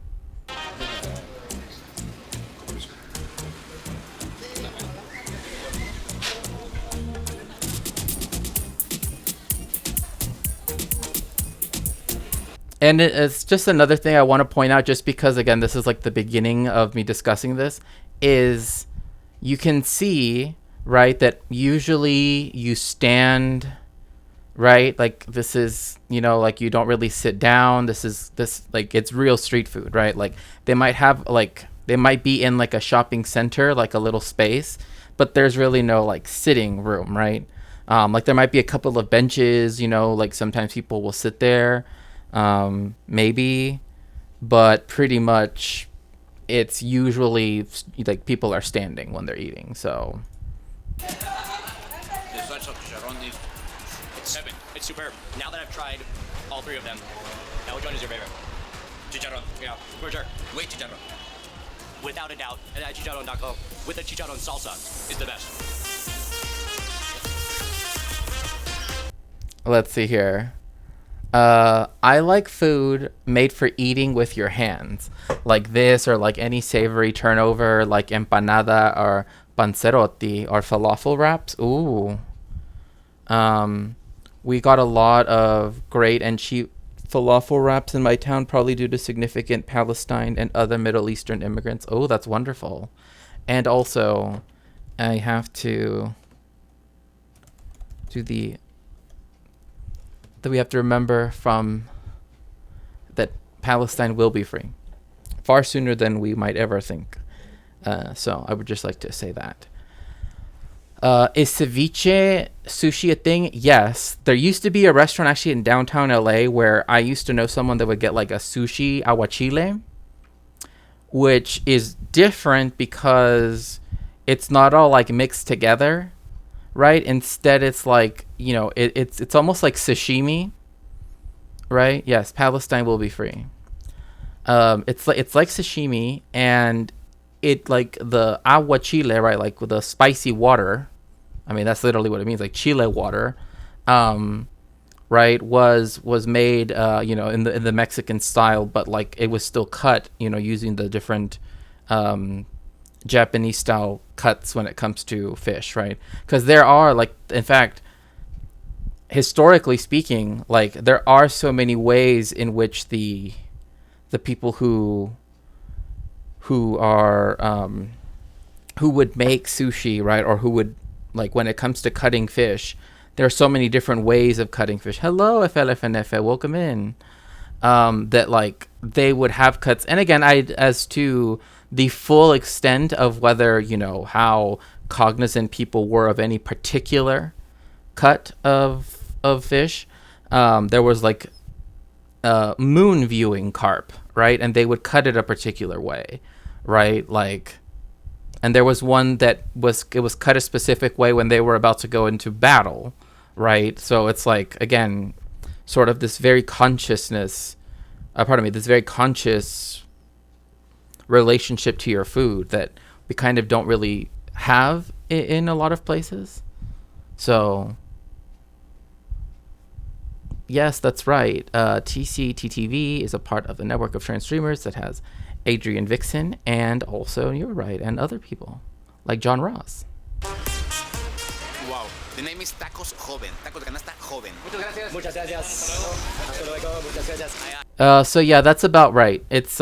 And it's just another thing I want to point out, just because, again, this is like the beginning of me discussing this, is you can see, right, that usually you stand, right? Like this is, like you don't really sit down. This like it's real street food, right? Like they might be in like a shopping center, like a little space, but there's really no like sitting room, right? Like there might be a couple of benches, like sometimes people will sit there. Maybe, but pretty much it's usually like people are standing when they're eating. So The salsa chicharrón is Seven. It's superb. Now that I've tried all three of them, now which one is your favorite? chicharrón. Yeah, for sure. Wait, chicharrón. Without a doubt, and that chicharrón taco with the chicharrón salsa is the best. let's see here. I like food made for eating with your hands, like this, or like any savory turnover, like empanada or panzerotti or falafel wraps. Ooh. We got a lot of great and cheap falafel wraps in my town, probably due to significant Palestine and other Middle Eastern immigrants. Oh, that's wonderful. And also, I have to do that we have to remember from that Palestine will be free far sooner than we might ever think. So I would just like to say that. Is ceviche sushi a thing? Yes. There used to be a restaurant actually in downtown LA where I used to know someone that would get like a sushi aguachile, which is different because it's not all like mixed together. Right? Instead, it's like, it's almost like sashimi, right? Yes, Palestine will be free. It's like sashimi, and it like the agua chile, right? Like with the spicy water. I mean, that's literally what it means, like chile water. Right? Was made, in the Mexican style, but like it was still cut, using the different Japanese style cuts when it comes to fish, right? Because there are, like, in fact, historically speaking, like there are so many ways in which the people who are who would make sushi, right, or who would, like, when it comes to cutting fish, there are so many different ways of cutting fish. Hello, FLFNF, welcome in. That like they would have cuts, and again, as to the full extent of whether, how cognizant people were of any particular cut of fish. There was like moon viewing carp, right? And they would cut it a particular way, right? Like, and there was one that was cut a specific way when they were about to go into battle, right? So it's like, again, sort of this very consciousness, this very conscious relationship to your food that we kind of don't really have in a lot of places. So yes, that's right. TCTTV is a part of the network of trans streamers that has Adrian Vixen, and also, you're right, and other people like John Ross. Wow. The name is Tacos Joven. Tacos de Canasta Joven. Muchas gracias. Hasta luego. Muchas gracias. So yeah, that's about right. It's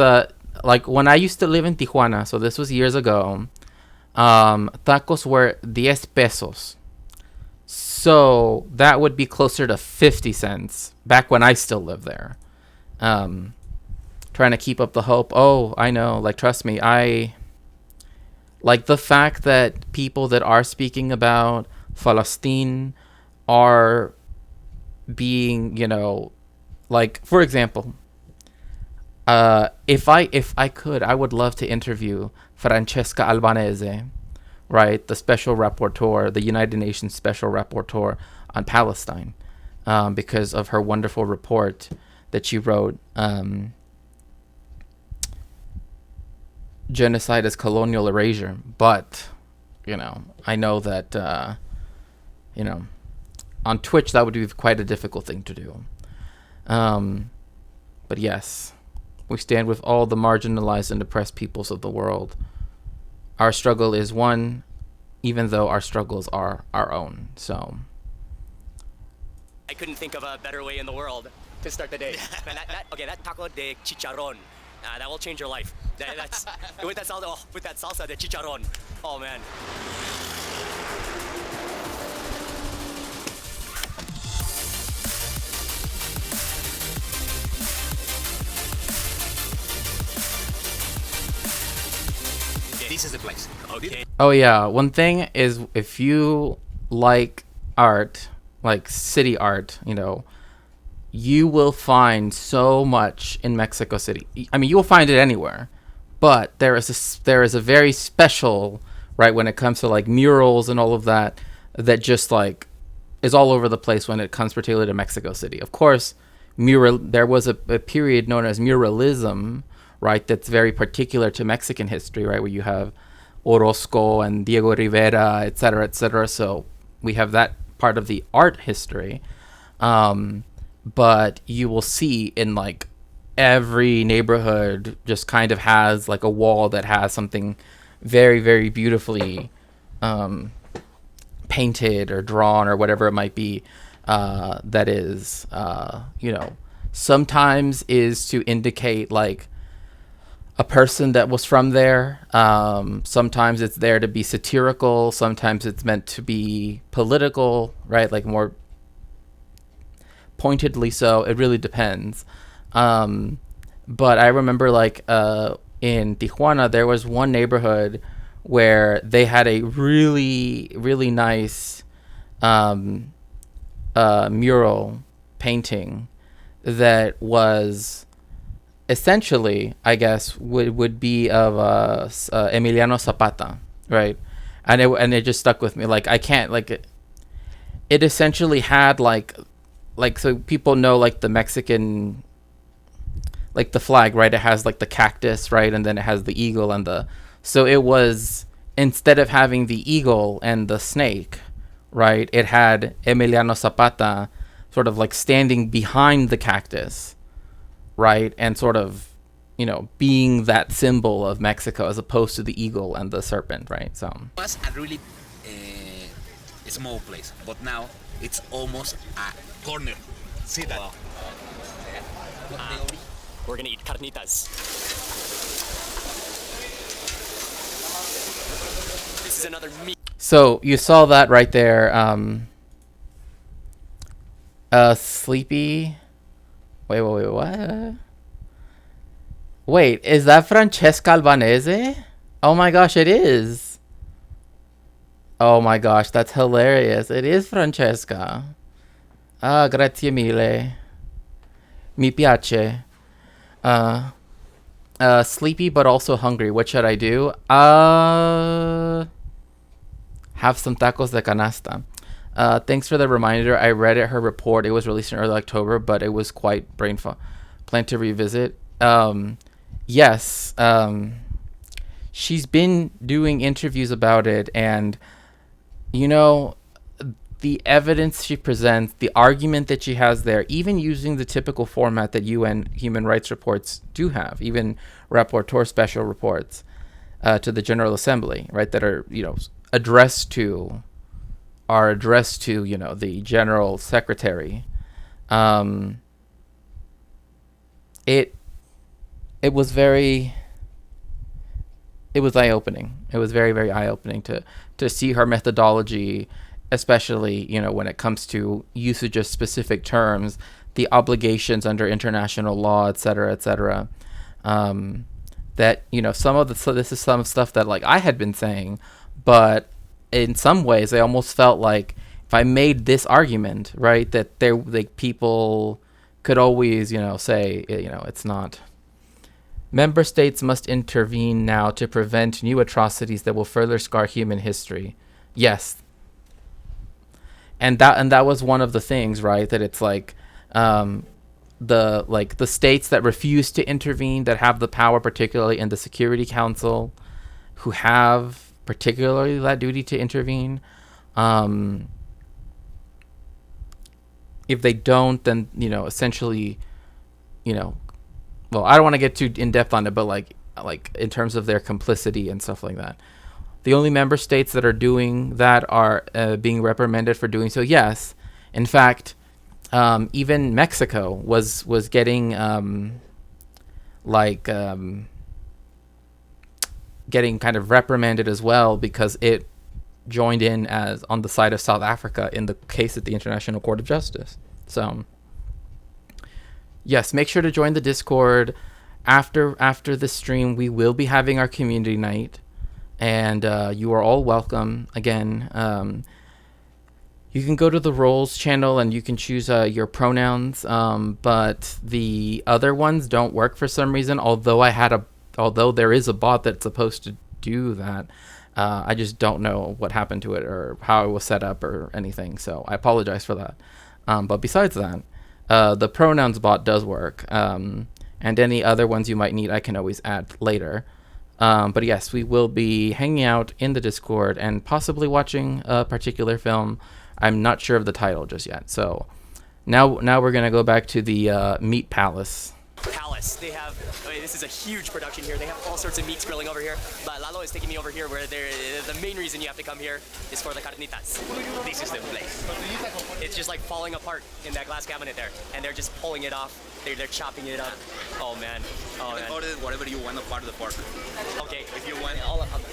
like when I used to live in Tijuana, so this was years ago, tacos were 10 pesos. So that would be closer to 50 cents back when I still lived there. Trying to keep up the hope. Oh, I know. Like, trust me, I like the fact that people that are speaking about Palestine are being, like, for example, if I could, I would love to interview Francesca Albanese, right? The special rapporteur, the United Nations special rapporteur on Palestine, because of her wonderful report that she wrote, Genocide as Colonial Erasure. But, I know that, on Twitch, that would be quite a difficult thing to do. But yes, we stand with all the marginalized and oppressed peoples of the world. Our struggle is one, even though our struggles are our own. So I couldn't think of a better way in the world to start the day. Man, that taco de chicharrón, that will change your life. That's with that salsa de chicharrón. Oh man. This is the place. Okay. oh yeah, one thing is, if you like art, like city art, you will find so much in Mexico City. I mean, you will find it anywhere, but there is a very special, right, when it comes to like murals and all of that, that just like is all over the place when it comes particularly to Mexico City. Of course, there was a period known as muralism, right, that's very particular to Mexican history, right, where you have Orozco and Diego Rivera, et cetera, so we have that part of the art history. But you will see in like every neighborhood just kind of has like a wall that has something very, very beautifully painted or drawn or whatever it might be, that is, sometimes is to indicate like a person that was from there. Sometimes it's there to be satirical. Sometimes it's meant to be political, right? Like more pointedly so. It really depends. But I remember like in Tijuana, there was one neighborhood where they had a really, really nice mural painting that was essentially, I guess, would be of Emiliano Zapata, right? And it just stuck with me. Like, I can't, like, it essentially had like so people know like the Mexican, like the flag, right? It has like the cactus, right? And then it has the eagle and so it was, instead of having the eagle and the snake, right, it had Emiliano Zapata sort of like standing behind the cactus, right, and sort of, being that symbol of Mexico as opposed to the eagle and the serpent, right? So It was a really small place, but now it's almost a corner. See that? Wow. We're gonna eat carnitas. This is another meat. So you saw that right there. Sleepy. Wait, what? Wait, is that Francesca Albanese? Oh my gosh, it is. Oh my gosh, that's hilarious. It is Francesca. Ah, grazie mille. Mi piace. Uh, sleepy but also hungry. What should I do? Have some tacos de canasta. Thanks for the reminder. I read her report. It was released in early October, but it was quite brainful. Plan to revisit. Yes. She's been doing interviews about it, and you know, the evidence she presents, the argument that she has there, even using the typical format that UN human rights reports do have, even rapporteur special reports to the General Assembly, right, that are, addressed to, the General Secretary. It was eye-opening. It was very, very eye-opening to see her methodology, especially, when it comes to usage of specific terms, the obligations under international law, et cetera, et cetera. That, so this is some stuff that, like, I had been saying, but in some ways I almost felt like if I made this argument, right, that people could always, say, it's not. Member states must intervene now to prevent new atrocities that will further scar human history. Yes. And that was one of the things, right? That it's like the states that refuse to intervene, that have the power, particularly in the Security Council, who have particularly that duty to intervene. If they don't, then essentially, well, I don't want to get too in depth on it, but like in terms of their complicity and stuff like that. The only member states that are doing that are being reprimanded for doing so. Yes, in fact, even Mexico was getting getting kind of reprimanded as well, because it joined in as on the side of South Africa in the case at the International Court of Justice. So yes, make sure to join the Discord. After the stream, we will be having our community night. And you are all welcome. Again, you can go to the roles channel and you can choose your pronouns. But the other ones don't work for some reason. Although there is a bot that's supposed to do that, I just don't know what happened to it or how it was set up or anything. So I apologize for that. But besides that, the pronouns bot does work. And any other ones you might need, I can always add later. But yes, we will be hanging out in the Discord and possibly watching a particular film. I'm not sure of the title just yet. So now we're going to go back to the Meat Palace. They have, this is a huge production here. They have all sorts of meats grilling over here. But Lalo is taking me over here where the main reason you have to come here is for the carnitas. This is the place. It's just like falling apart in that glass cabinet there. And they're just pulling it off. They're chopping it up. Oh man. Oh man. Order whatever you want, a part of the pork. Okay. If you want,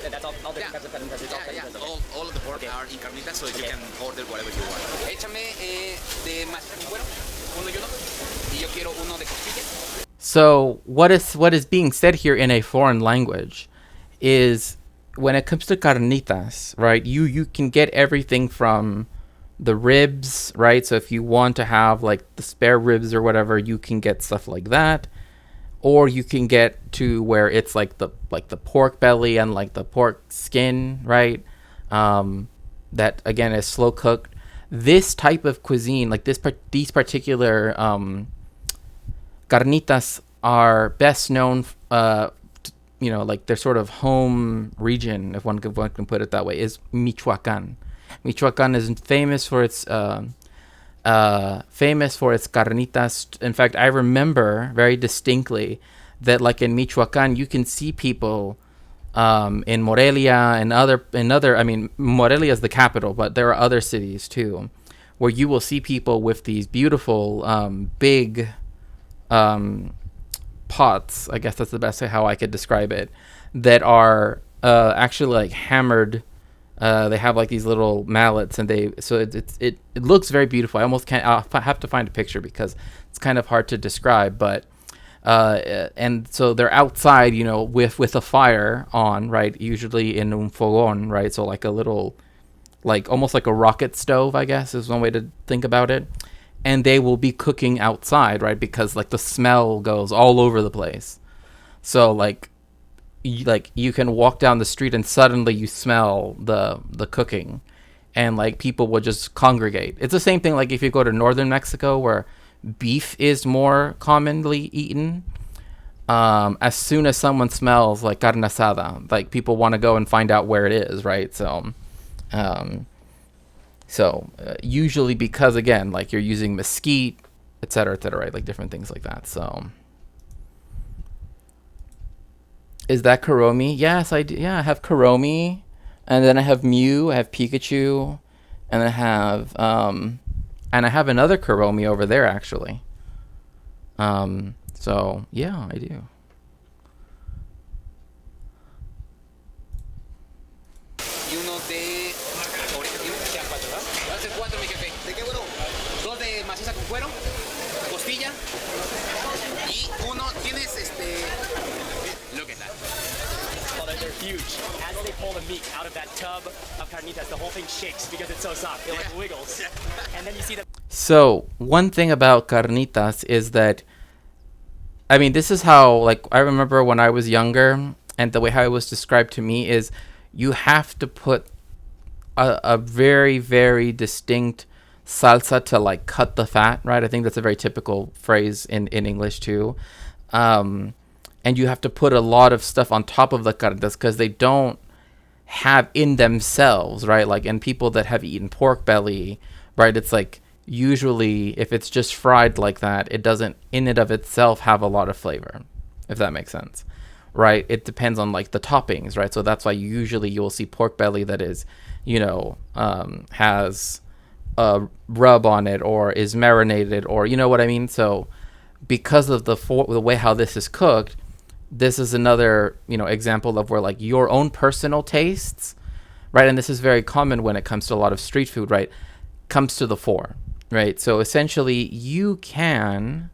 that's all the types of carnitas. It's all carnitas. Okay. All of the pork are in carnitas, so you can order whatever you want. Échame de más bueno, uno y uno. Y yo quiero uno de costilla. So what is being said here in a foreign language is, when it comes to carnitas, right, you can get everything from the ribs, right? So if you want to have like the spare ribs or whatever, you can get stuff like that. Or you can get to where it's like the pork belly and like the pork skin, right? That again is slow cooked. This type of cuisine, like these particular carnitas, are best known, like their sort of home region, if one can put it that way, is Michoacan. Michoacan is famous for its carnitas. In fact, I remember very distinctly that, like in Michoacan, you can see people in Morelia and other. I mean, Morelia is the capital, but there are other cities too, where you will see people with these beautiful big pots, I guess that's the best way how I could describe it, that are actually like hammered. They have like these little mallets, and it looks very beautiful. I almost can't. I'll have to find a picture because it's kind of hard to describe. But and so they're outside, with a fire on, right? Usually in un fogón, right? So like a little like almost like a rocket stove, I guess is one way to think about it. And they will be cooking outside, right? Because like the smell goes all over the place. So like you can walk down the street and suddenly you smell the cooking, and like people will just congregate. It's the same thing like if you go to northern Mexico where beef is more commonly eaten. As soon as someone smells like carne asada, like people want to go and find out where it is, right? So usually because again, like you're using mesquite, etc., right? Like different things like that. So is that Kuromi? Yes, I do. Yeah, I have Kuromi, and then I have Mew, I have Pikachu, and I have another Kuromi over there actually. So yeah, I do. Y uno de hace cuatro, mi jefe. ¿De qué cuero? Dos de maciza con cuero, costilla y uno tienes look at that. Well, they're huge. As they pull the meat out of that tub of carnitas, the whole thing shakes because it's so soft. It like wiggles. And then you see the... So one thing about carnitas is that, I mean, this is how, like, I remember when I was younger, and the way how it was described to me is you have to put a very, very distinct salsa to, like, cut the fat, right? I think that's a very typical phrase in English, too. And you have to put a lot of stuff on top of the carnitas because they don't have in themselves, right? Like, and people that have eaten pork belly, right? It's like, usually if it's just fried like that, it doesn't in and of itself have a lot of flavor, if that makes sense, right? It depends on like the toppings, right? So that's why usually you'll see pork belly that is, has a rub on it or is marinated, or you know what I mean? So because of the way how this is cooked, this is another, example of where like your own personal tastes, right? And this is very common when it comes to a lot of street food, right? Comes to the fore, right? So essentially you can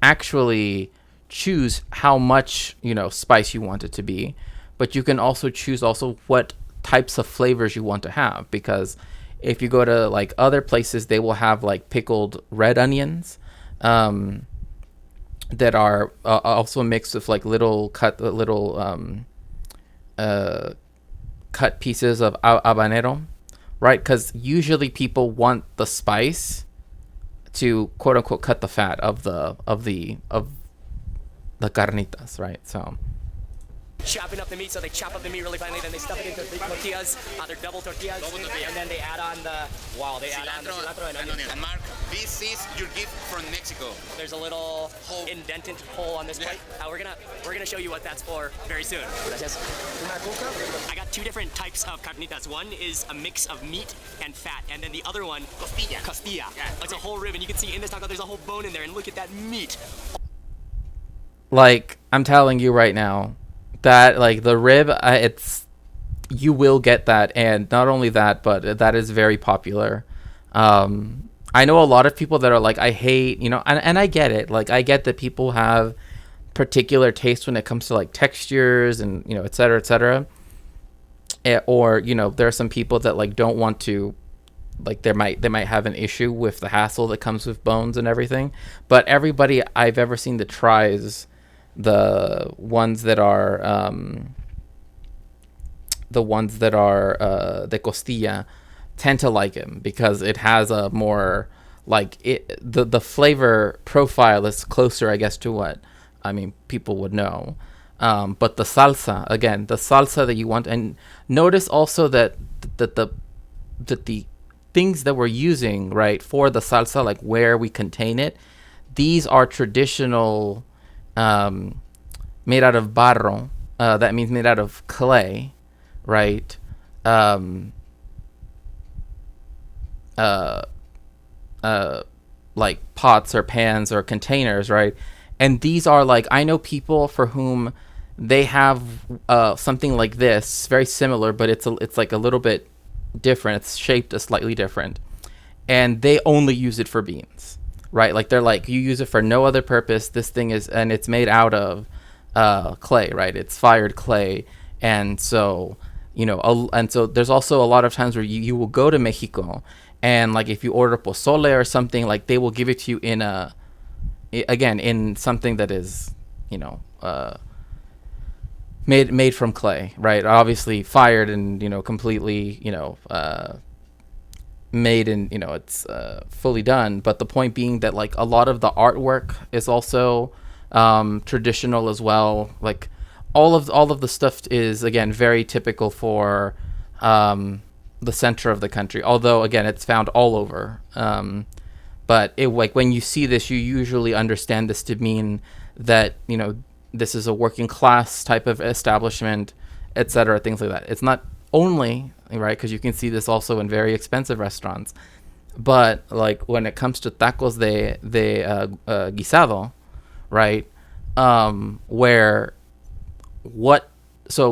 actually choose how much, spice you want it to be, but you can also choose also what types of flavors you want to have, because if you go to like other places, they will have like pickled red onions, that are also mixed with like cut pieces of habanero, right? Because usually people want the spice to quote unquote cut the fat of the carnitas, right? So chopping up the meat, so they chop up the meat really finely, then they stuff it into big tortillas. They're double tortillas, and then they add on the cilantro and onion. And Mark, this is your gift from Mexico. There's a little indented hole on this plate. We're gonna show you what that's for very soon. Gracias. I got two different types of carnitas. One is a mix of meat and fat, and then the other one, costilla. Yeah. It's a whole rib, and you can see in this taco there's a whole bone in there, and look at that meat. Like, I'm telling you right now, that like the rib, you will get that, and not only that, but that is very popular. I know a lot of people that are like, I hate, and I get it. Like, I get that people have particular taste when it comes to like textures and et cetera, et cetera. Or there are some people that like don't want to, like they might have an issue with the hassle that comes with bones and everything. But everybody I've ever seen that tries the ones that are the costilla tend to like him, because it has a more like the flavor profile is closer, I guess, to what people would know. But the salsa, again, the salsa that you want, and notice also that the things that we're using, right, for the salsa, like where we contain it, these are traditional, made out of barro. That means made out of clay, right? Like pots or pans or containers, right? And these are like, I know people for whom they have something like this, very similar, but it's like a little bit different. It's shaped a slightly different, and they only use it for beans, right? Like they're like, you use it for no other purpose. This thing is, and it's made out of clay, right? It's fired clay, and so and so there's also a lot of times where you will go to Mexico, and like if you order pozole or something, like they will give it to you in something that is, made from clay, right? Obviously fired and completely made, and it's fully done. But the point being that like a lot of the artwork is also traditional as well. Like all of the stuff is again very typical for the center of the country, although again it's found all over. But like when you see this, you usually understand this to mean that this is a working class type of establishment, etc., things like that. It's not only, right, because you can see this also in very expensive restaurants, but like when it comes to tacos de guisado, right, so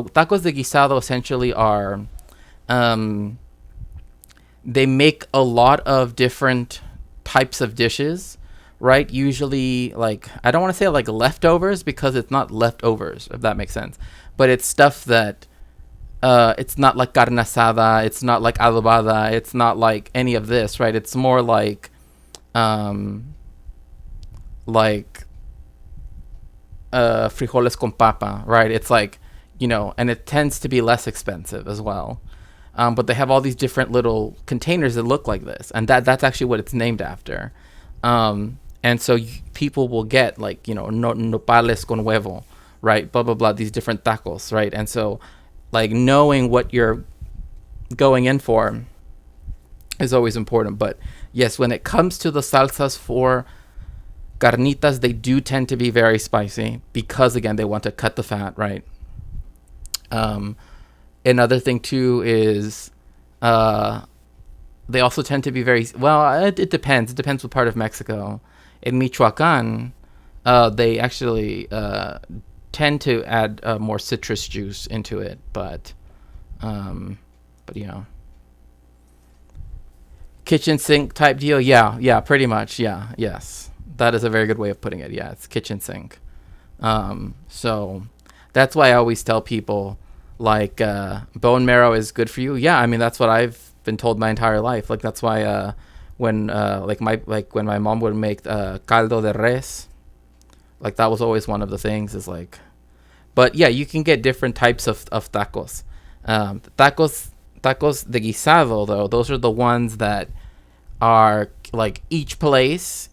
tacos de guisado essentially are, they make a lot of different types of dishes, right? Usually, like, I don't want to say like leftovers, because it's not leftovers, if that makes sense, but it's stuff that it's not like carne asada, it's not like adobada, it's not like any of this, right? It's more like frijoles con papa, right? It's like, and it tends to be less expensive as well. But they have all these different little containers that look like this, and that's actually what it's named after. And so people will get like, nopales con huevo, right? Blah, blah, blah, these different tacos, right? And so like knowing what you're going in for is always important. But yes, when it comes to the salsas for carnitas, they do tend to be very spicy because, again, they want to cut the fat, right? Another thing too is they also tend to be very, well, it depends. It depends what part of Mexico. In Michoacan, they actually tend to add more citrus juice into it, but kitchen sink type deal. Yeah, pretty much. Yeah, yes, that is a very good way of putting it. Yeah, it's kitchen sink. So that's why I always tell people, like, bone marrow is good for you. Yeah, I mean, that's what I've been told my entire life. Like, that's why when my mom would make caldo de res, like that was always one of the things, is like, but yeah, you can get different types of tacos. Tacos de guisado, though, those are the ones that are like each place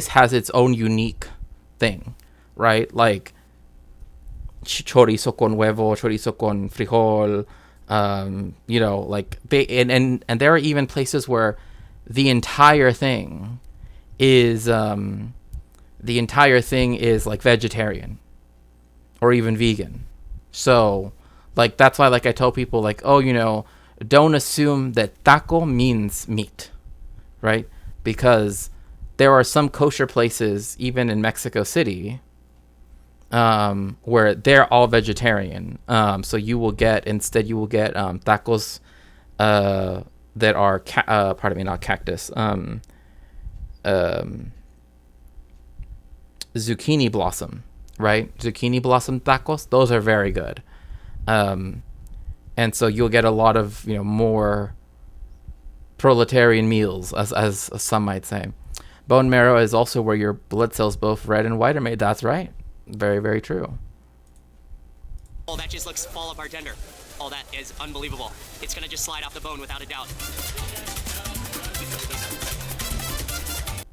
has its own unique thing, right? Like chorizo con huevo, chorizo con frijol, like they, and there are even places where the entire thing is like vegetarian or even vegan. So like that's why, like, I tell people, like, oh, don't assume that taco means meat, right? Because there are some kosher places even in Mexico City where they're all vegetarian. So you will get tacos that are not cactus, zucchini blossom, right? Zucchini blossom tacos, those are very good. And so you'll get a lot of more proletarian meals, as some might say. Bone marrow is also where your blood cells, both red and white, are made. That's right. Very, very true. Oh, that just looks fall apart tender. Oh, that is unbelievable. It's gonna just slide off the bone without a doubt.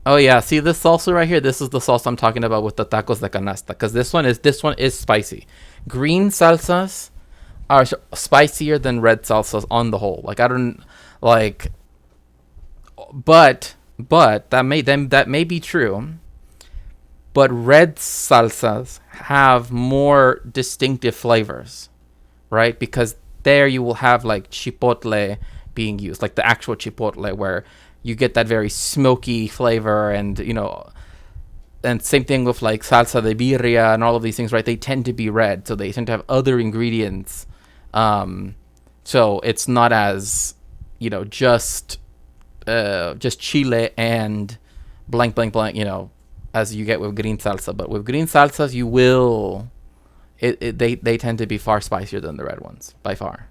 Oh yeah, see this salsa right here? This is the salsa I'm talking about with the tacos de canasta, because this one is spicy. Green salsas are spicier than red salsas on the whole. Like, I don't like, but that may be true. But red salsas have more distinctive flavors, right? Because there you will have like chipotle being used, like the actual chipotle, where you get that very smoky flavor, and and same thing with like salsa de birria and all of these things, right? They tend to be red, so they tend to have other ingredients. So it's not as just chile and blank, as you get with green salsa. But with green salsas, they tend to be far spicier than the red ones, by far.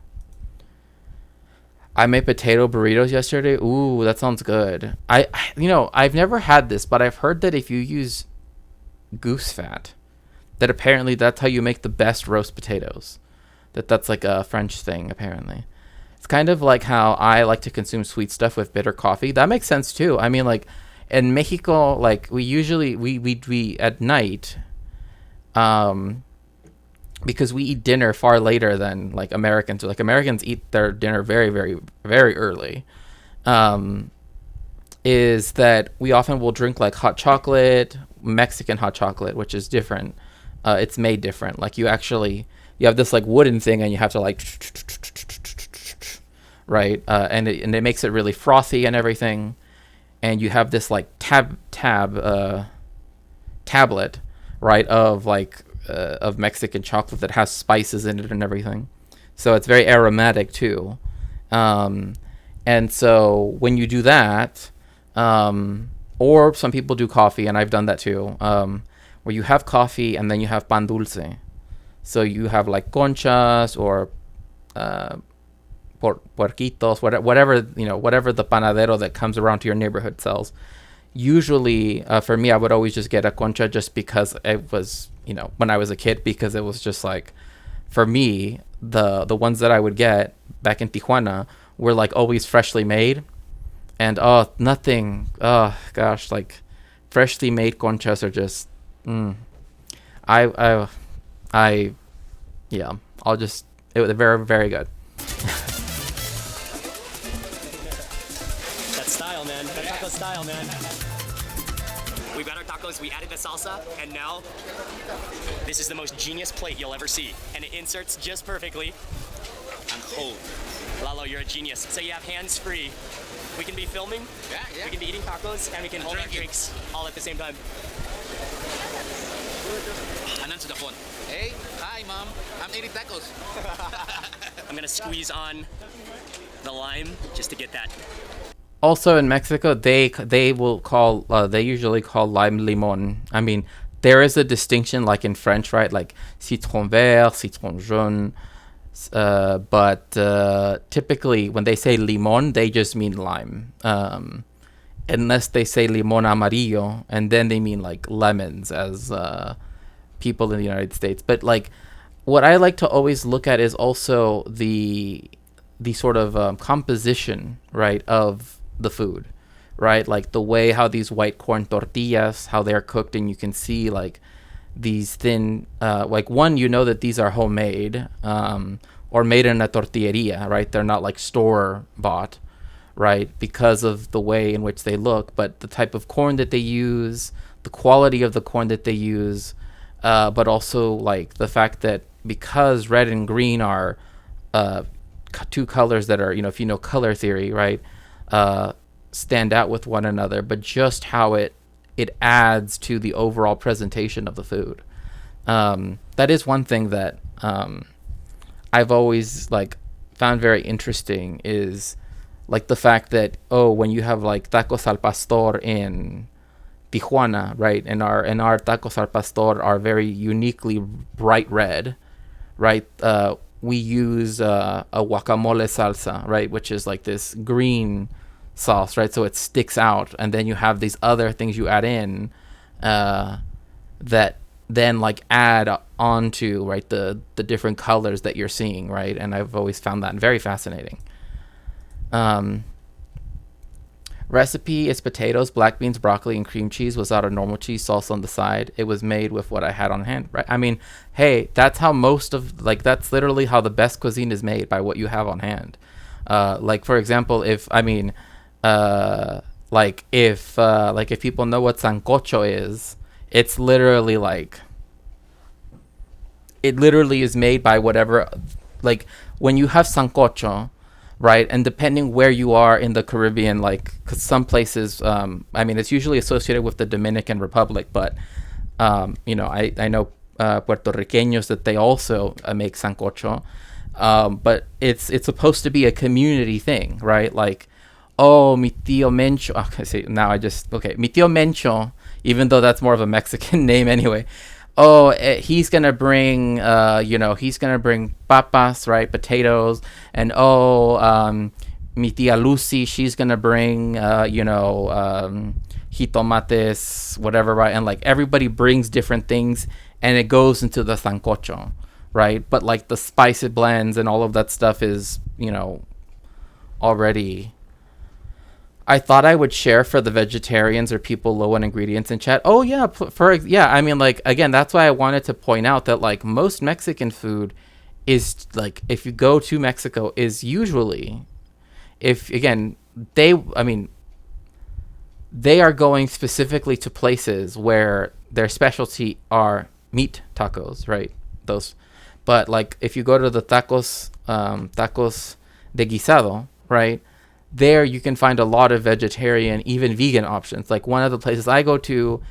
I made potato burritos yesterday. Ooh, that sounds good. I've never had this, but I've heard that if you use goose fat, that apparently that's how you make the best roast potatoes. That's like a French thing, apparently. It's kind of like how I like to consume sweet stuff with bitter coffee. That makes sense too. I mean, like in Mexico, like we usually we at night, because we eat dinner far later than like Americans. Like Americans eat their dinner very, very, very early. Is that we often will drink like hot chocolate, Mexican hot chocolate, which is different. It's made different. Like you have this like wooden thing and you have to like, right? And it makes it really frothy and everything. And you have this like tablet, right? Of Mexican chocolate that has spices in it and everything. So it's very aromatic too. And so when you do that, or some people do coffee, and I've done that too, where you have coffee and then you have pan dulce. So you have like conchas or puerquitos, whatever the panadero that comes around to your neighborhood sells. Usually, for me, I would always just get a concha just because it was, when I was a kid, because it was just like, for me, the ones that I would get back in Tijuana were like always freshly made. And like freshly made conchas are just, it was very, very good. That's style, man. That's taco style, man. We got our tacos, we added the salsa, and now this is the most genius plate you'll ever see. And it inserts just perfectly. And hold. Lalo, you're a genius. So you have hands free. We can be filming, Yeah. we can be eating tacos, and we can hold our drinks all at the same time. And answer the phone. Hey, hi, Mom. I'm eating tacos. I'm gonna squeeze on the lime just to get that. Also in Mexico, they usually call lime limon. I mean, there is a distinction like in French, right? Like citron vert, citron jaune. But typically when they say limon, they just mean lime. Unless they say limon amarillo, and then they mean like lemons, as people in the United States. But like what I like to always look at is also the sort of composition, right, of the food, right? Like the way how these white corn tortillas, how they're cooked, and you can see like these thin, like one, that these are homemade, or made in a tortilleria, right? They're not like store bought, right? Because of the way in which they look, but the type of corn that they use, the quality of the corn that they use, but also like the fact that because red and green are two colors that are, if you know color theory, right, stand out with one another, but just how it adds to the overall presentation of the food. That is one thing that I've always like found very interesting, is like the fact that when you have like tacos al pastor in Tijuana, right, and our tacos al pastor are very uniquely bright red, right? We use a guacamole salsa, right, which is like this green sauce, right? So it sticks out, and then you have these other things you add in that then like add onto, right, the different colors that you're seeing, right? And I've always found that very fascinating. Recipe is potatoes, black beans, broccoli, and cream cheese without a normal cheese sauce on the side. It was made with what I had on hand, right? I mean, hey, that's how that's literally how the best cuisine is made, by what you have on hand. Like for example, if people know what sancocho is, it's literally like, it literally is made by whatever, like when you have sancocho, right, and depending where you are in the Caribbean, like, because some places, it's usually associated with the Dominican Republic, but I know Puerto Ricanos that they also make sancocho, but it's supposed to be a community thing, right? Like, mi tío Mencho. Okay, see, now mi tío Mencho, even though that's more of a Mexican name anyway. He's gonna bring, he's gonna bring papas, right, potatoes, and mi tia Lucy, she's gonna bring jitomates, whatever, right? And like everybody brings different things, and it goes into the sancocho, right? But like the spicy blends and all of that stuff is, already. I thought I would share for the vegetarians or people low on ingredients in chat. Oh yeah, I mean, like, again, that's why I wanted to point out that like most Mexican food is like, if you go to Mexico, is usually, if again they are going specifically to places where their specialty are meat tacos, right? Those, but like if you go to the tacos de guisado, right? There you can find a lot of vegetarian, even vegan options. Like one of the places I go to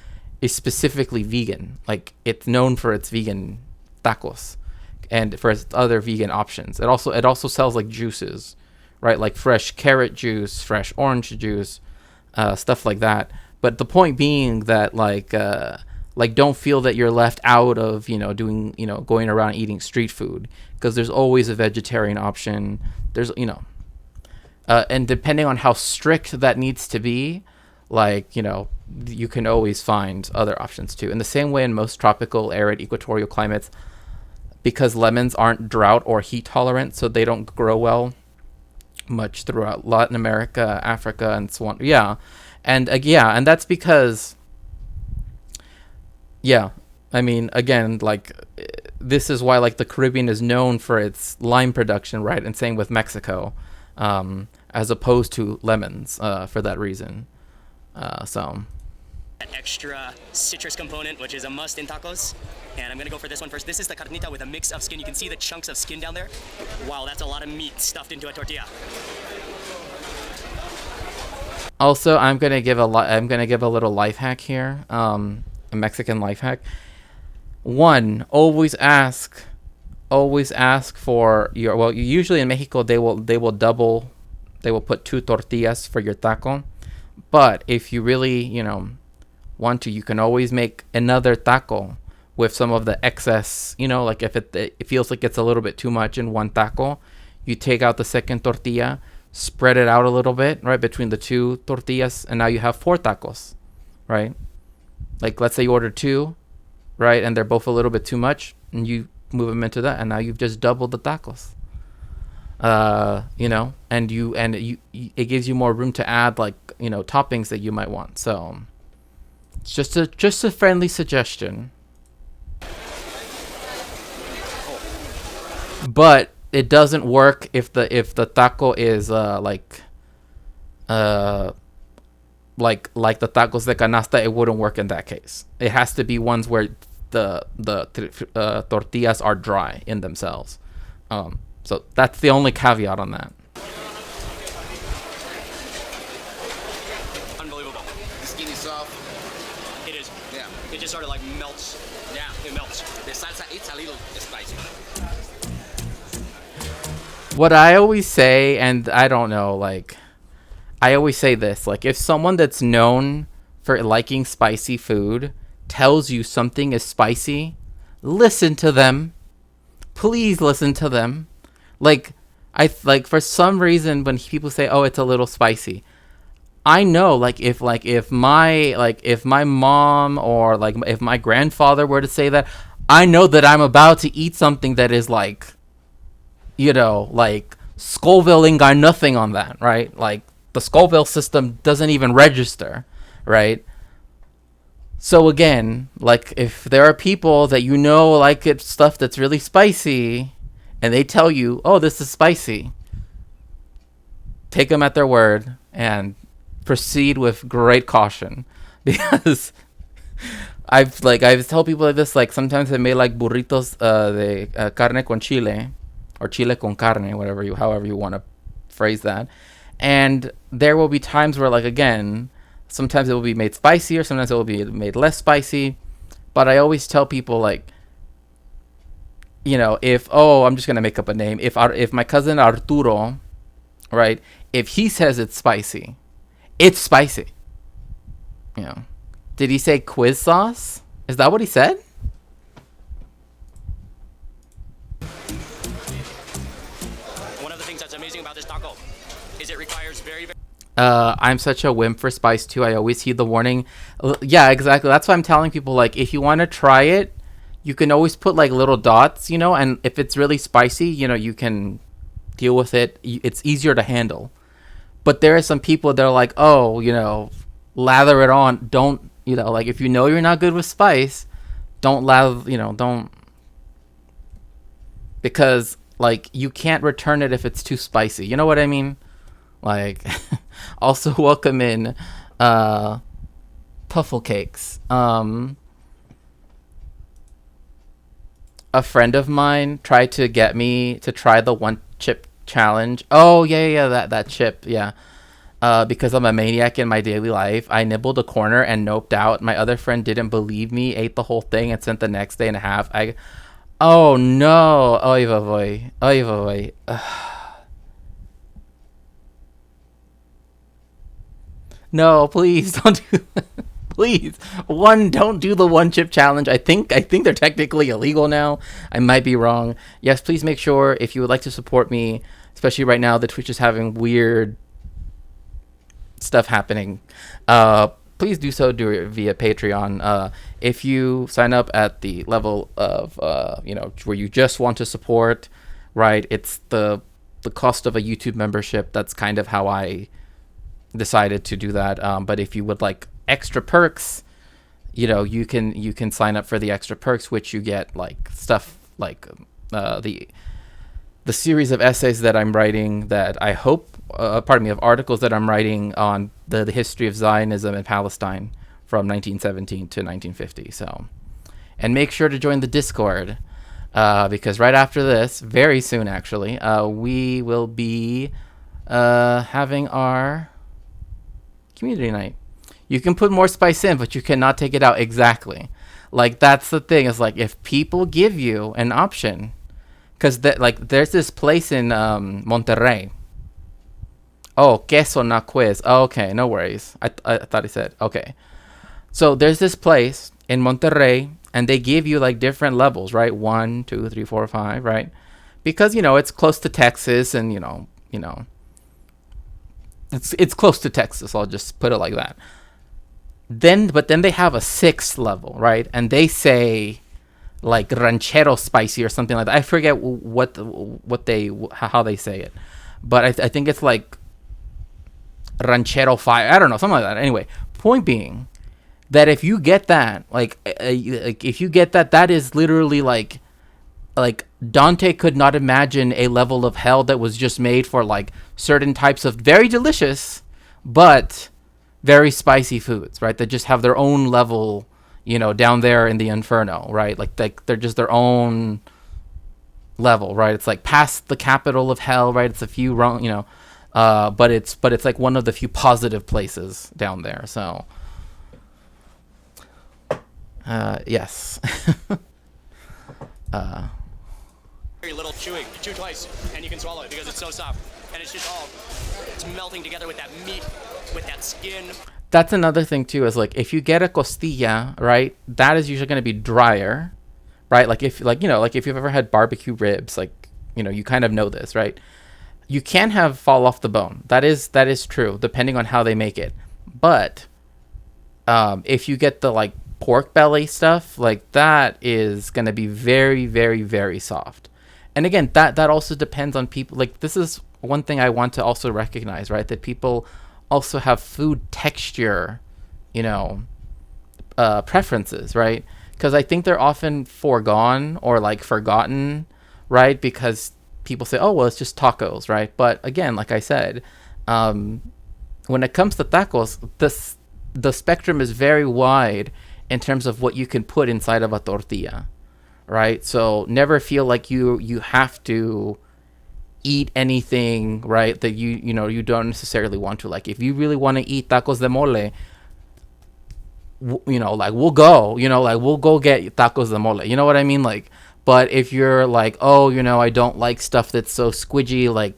is specifically vegan. Like it's known for its vegan tacos and for its other vegan options. It also sells like juices, right? Like fresh carrot juice, fresh orange juice, stuff like that. But the point being that like don't feel that you're left out of, doing, going around eating street food, because there's always a vegetarian option. There's, and depending on how strict that needs to be, like, you can always find other options too. In the same way in most tropical, arid, equatorial climates, because lemons aren't drought or heat tolerant, so they don't grow well much throughout Latin America, Africa, and so on. Yeah. And and that's because, I mean, again, like, this is why, like, the Caribbean is known for its lime production, right? And same with Mexico. As opposed to lemons, for that reason. So. Extra citrus component, which is a must in tacos. And I'm gonna go for this one first. This is the carnita with a mix of skin. You can see the chunks of skin down there. Wow, that's a lot of meat stuffed into a tortilla. Also, I'm gonna give a little life hack here. A Mexican life hack. One, always ask for your, well, usually in Mexico they will put 2 tortillas for your taco, but if you really want to, you can always make another taco with some of the excess, like if it feels like it's a little bit too much in one taco, you take out the second tortilla, spread it out a little bit, right, between the 2 tortillas, and now you have 4 tacos, right? Like, let's say you order 2, right, and they're both a little bit too much, and you move them into that, and now you've just doubled the tacos. And it gives you more room to add, like, toppings that you might want. So it's just a friendly suggestion. But it doesn't work if the taco is like the tacos de canasta. It wouldn't work in that case. It has to be ones where the tortillas are dry in themselves. So that's the only caveat on that. Unbelievable. The skin is soft. It is. Yeah. It just sort of like melts. Yeah. It melts. The salsa, it's a little spicy. What I always say, and I don't know, like, I always say this, like, if someone that's known for liking spicy food tells you something is spicy, listen to them. Please listen to them. Like, for some reason, when people say, "Oh, it's a little spicy," I know, if my mom or like if my grandfather were to say that, I know that I'm about to eat something that is like, like Scoville ain't got nothing on that, right? Like the Scoville system doesn't even register, right? So again, like, if there are people that like it stuff that's really spicy, and they tell you, "Oh, this is spicy," take them at their word and proceed with great caution, because I've told people like this, like, sometimes they made like burritos de carne con chile, or chile con carne, however you want to phrase that, and there will be times where, like, again, sometimes it will be made spicier, sometimes it will be made less spicy, but I always tell people, like, I'm just gonna make up a name. If my cousin Arturo, right, if he says it's spicy, it's spicy. Did he say quiz sauce? Is that what he said? One of the things that's amazing about this taco is it requires very, very I'm such a wimp for spice too. I always heed the warning. Yeah, exactly. That's why I'm telling people, like, if you want to try it, you can always put like little dots, and if it's really spicy, you can deal with it. It's easier to handle. But there are some people that are like, oh, lather it on. Don't, like, if you're not good with spice, don't lather, don't, because like you can't return it if it's too spicy. You know what I mean? Like, also welcome in Puffle Cakes. A friend of mine tried to get me to try the one chip challenge. Oh yeah, that chip, yeah. Because I'm a maniac in my daily life, I nibbled a corner and noped out. My other friend didn't believe me, ate the whole thing, and sent the next day and a half. Oh no, oy vavoy, oy vavoy. No, please don't do that. Please, don't do the one chip challenge. I think they're technically illegal now. I might be wrong. Yes, please make sure, if you would like to support me, especially right now that Twitch is having weird stuff happening, please do so via Patreon. If you sign up at the level of where you just want to support, right? It's the cost of a YouTube membership. That's kind of how I decided to do that. But if you would like extra perks, you can sign up for the extra perks, which you get like stuff like the series of essays that I'm writing, that I hope of articles that I'm writing on the history of Zionism in Palestine from 1917 to 1950. So, and make sure to join the Discord, because right after this, very soon actually, we will be having our community night. You can put more spice in, but you cannot take it out. Exactly. Like, that's the thing. It's like, if people give you an option, because there's this place in Monterrey. Oh, queso na quiz. Oh, okay, no worries. I thought he said, okay. So there's this place in Monterrey, and they give you like different levels, right? 1, 2, 3, 4, 5, right? Because, it's close to Texas, and, it's close to Texas. I'll just put it like that. But then they have a 6th level, right? And they say like ranchero spicy or something like that. I forget how they say it, but I think it's like ranchero fire. I don't know, something like that. Anyway, point being that if you get that, if you get that, that is literally like Dante could not imagine a level of hell that was just made for like certain types of very delicious but very spicy foods, right? That just have their own level, down there in the inferno, right? Like they're just their own level, right? It's like past the capital of hell, right? It's a few wrong, but it's like one of the few positive places down there. So, yes. very little chewing. Chew twice, and you can swallow it because it's so soft, and it's just it's melting together with that meat, with that skin. That's another thing too, is like, if you get a costilla, right, that is usually going to be drier, right? Like if you've ever had barbecue ribs, like, you kind of know this, right? You can have fall off the bone. That is true, depending on how they make it. But if you get the like pork belly stuff, like, that is going to be very, very, very soft. And again, that also depends on people. Like, this is one thing I want to also recognize, right? That people also have food texture, preferences, right? Because I think they're often foregone or like forgotten, right? Because people say, oh, well, it's just tacos, right? But again, like I said, when it comes to tacos, the spectrum is very wide in terms of what you can put inside of a tortilla, right? So never feel like you have to eat anything, right, that you don't necessarily want to. Like, if you really want to eat tacos de mole, we'll go get tacos de mole, you know what I mean? Like, but if you're like, oh, I don't like stuff that's so squidgy, like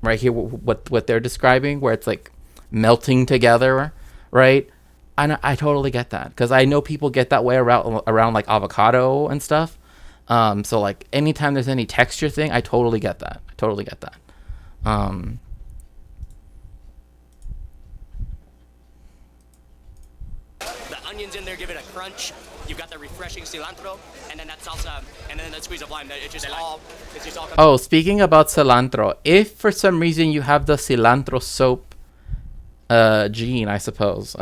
right here, what they're describing, where it's like melting together, right? And I totally get that, because I know people get that way around like avocado and stuff. So like anytime there's any texture thing, I totally get that. The onions in there give it a crunch. You've got the refreshing cilantro, and then that salsa, and then that squeeze of lime. It's just all Oh, speaking about cilantro, if for some reason you have the cilantro soap gene, I suppose,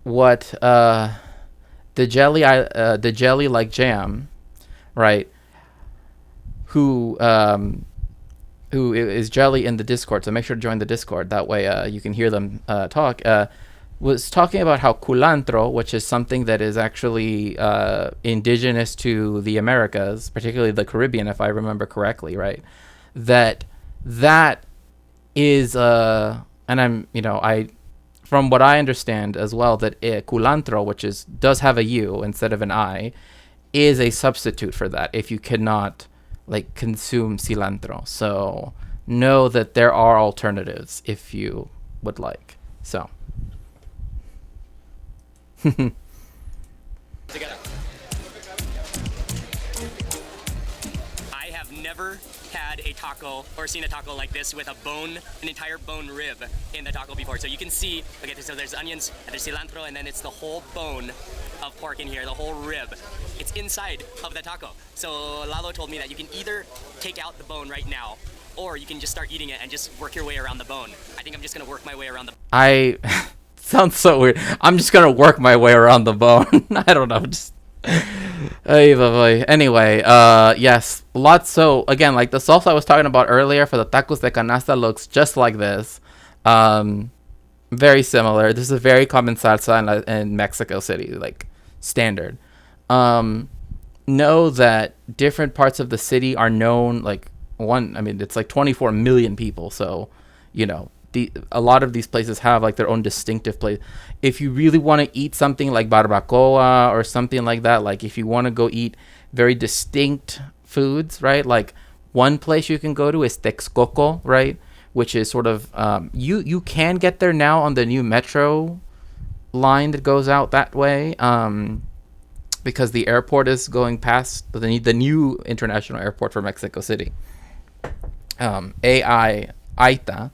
what the jelly like jam, right? Who is Jelly in the Discord, so make sure to join the Discord. That way you can hear them talk. Was talking about how culantro, which is something that is actually indigenous to the Americas, particularly the Caribbean, if I remember correctly, right? That is, and I from what I understand as well, that culantro, which does have a U instead of an I, is a substitute for that if you cannot like consume cilantro. So know that there are alternatives if you would like. So together. I have never had a taco or seen a taco like this with an entire bone rib in the taco before. So you can see, okay, so there's onions and there's cilantro, and then it's the whole bone of pork in here, the whole rib. It's inside of the taco. So Lalo told me that you can either take out the bone right now, or you can just start eating it and just work your way around the bone. I think I'm just gonna work my way around the sounds so weird. I'm just gonna work my way around the bone. I don't know, just anyway, yes, lots. So again, like the salsa I was talking about earlier for the tacos de canasta looks just like this. Very similar. This is a very common salsa in Mexico City, like standard. Know that different parts of the city are known, like it's like 24 million people, so a lot of these places have like their own distinctive place. If you really want to eat something like barbacoa or something like that, like if you want to go eat very distinct foods, right? Like one place you can go to is Texcoco, right? Which is sort of you can get there now on the new metro line that goes out that way, because the airport is going past the new international airport for Mexico City, AITA.